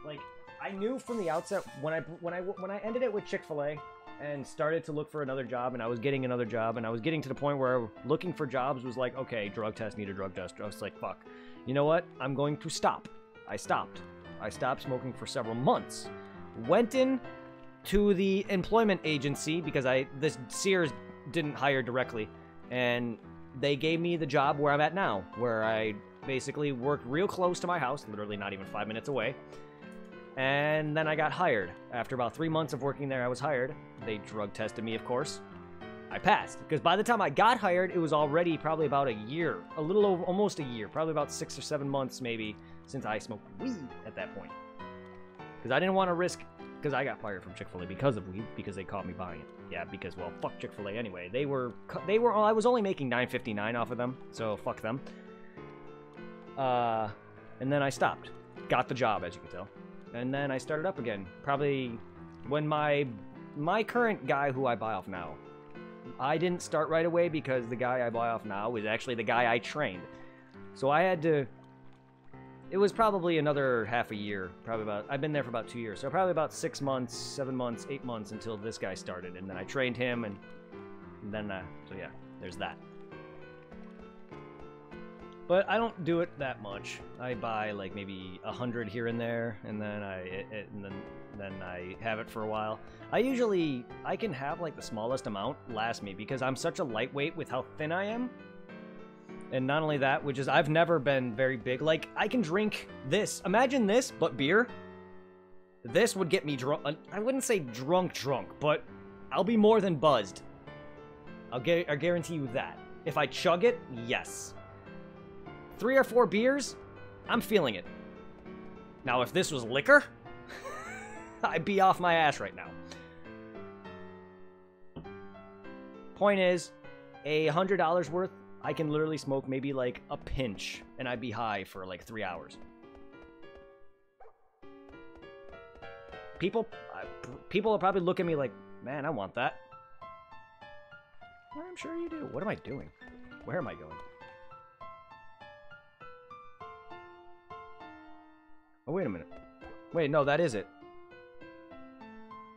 Like, I knew from the outset when I ended it with Chick-fil-A and started to look for another job, and I was getting another job, and I was getting to the point where looking for jobs was like, okay, drug test, need a drug test. I was like, fuck. You know what? I'm going to stop. I stopped. I stopped smoking for several months. Went in to the employment agency because this Sears didn't hire directly, and they gave me the job where I'm at now, where I basically worked real close to my house, literally not even 5 minutes away. And then I got hired. After about 3 months of working there, I was hired. They drug tested me, of course. I passed, because by the time I got hired, it was already probably about a year, a little over, almost a year, probably about 6 or 7 months maybe since I smoked weed at that point. Because I didn't want to risk, because I got fired from Chick-fil-A because of weed, because they caught me buying it. Yeah, because, well, fuck Chick-fil-A anyway. I was only making $9.59 off of them, so fuck them. And then I stopped. Got the job, as you can tell. And then I started up again, probably When my current guy who I buy off now, I didn't start right away because the guy I buy off now was actually the guy I trained. So I had to... It was probably another half a year. I've been there for about 2 years. So probably about 6 months, 7 months, 8 months until this guy started. And then I trained him and then, so yeah, there's that. But I don't do it that much. I buy like maybe 100 here and there, and then I have it for a while. I can have like the smallest amount last me because I'm such a lightweight with how thin I am. And not only that, which is I've never been very big. Like I can drink this. Imagine this, but beer. This would get me drunk. I wouldn't say drunk, but I'll be more than buzzed. I guarantee you that. If I chug it, yes. 3 or 4 beers, I'm feeling it. Now, if this was liquor, I'd be off my ass right now. Point is, $100 worth, I can literally smoke maybe like a pinch, and I'd be high for like 3 hours. People will probably look at me like, man, I want that. I'm sure you do. What am I doing? Where am I going? Oh, wait a minute. Wait, no, that is it.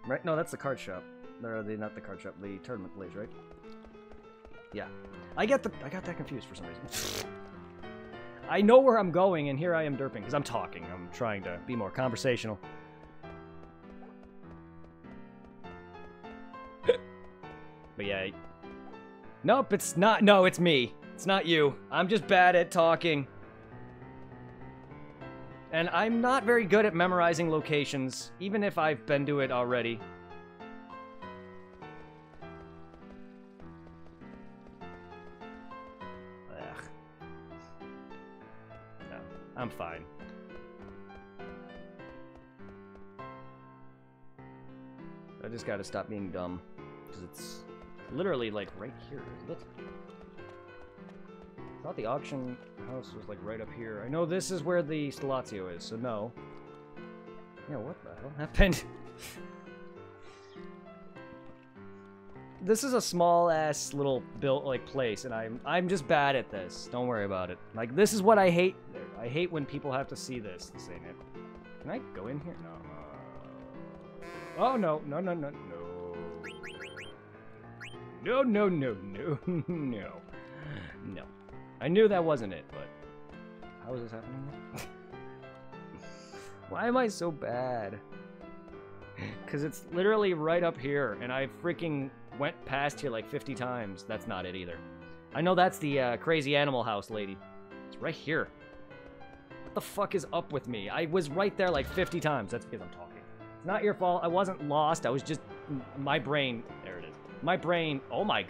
Right? No, that's the card shop. Not the card shop, the tournament place, right? Yeah. I got that confused for some reason. I know where I'm going, and here I am derping, because I'm talking. I'm trying to be more conversational. But yeah. Nope, it's not. No, it's me. It's not you. I'm just bad at talking. And I'm not very good at memorizing locations, even if I've been to it already. Ugh. No, I'm fine. I just gotta stop being dumb, because it's literally, like, right here, isn't it? I thought the auction house was, like, right up here. I know this is where the Stelazio is, so no. Yeah, what the hell happened? This is a small-ass little built, like, place, and I'm just bad at this. Don't worry about it. Like, this is what I hate. I hate when people have to see this. This ain't it. Can I go in here? No. Oh, no. No, no, no, no. No, no, no, no, no. No. I knew that wasn't it, but how is this happening? Why am I so bad? Because it's literally right up here, and I freaking went past here like 50 times. That's not it either. I know that's the crazy animal house lady. It's right here. What the fuck is up with me? I was right there like 50 times. That's because I'm talking. It's not your fault. I wasn't lost. I was just... My brain... There it is. My brain... Oh my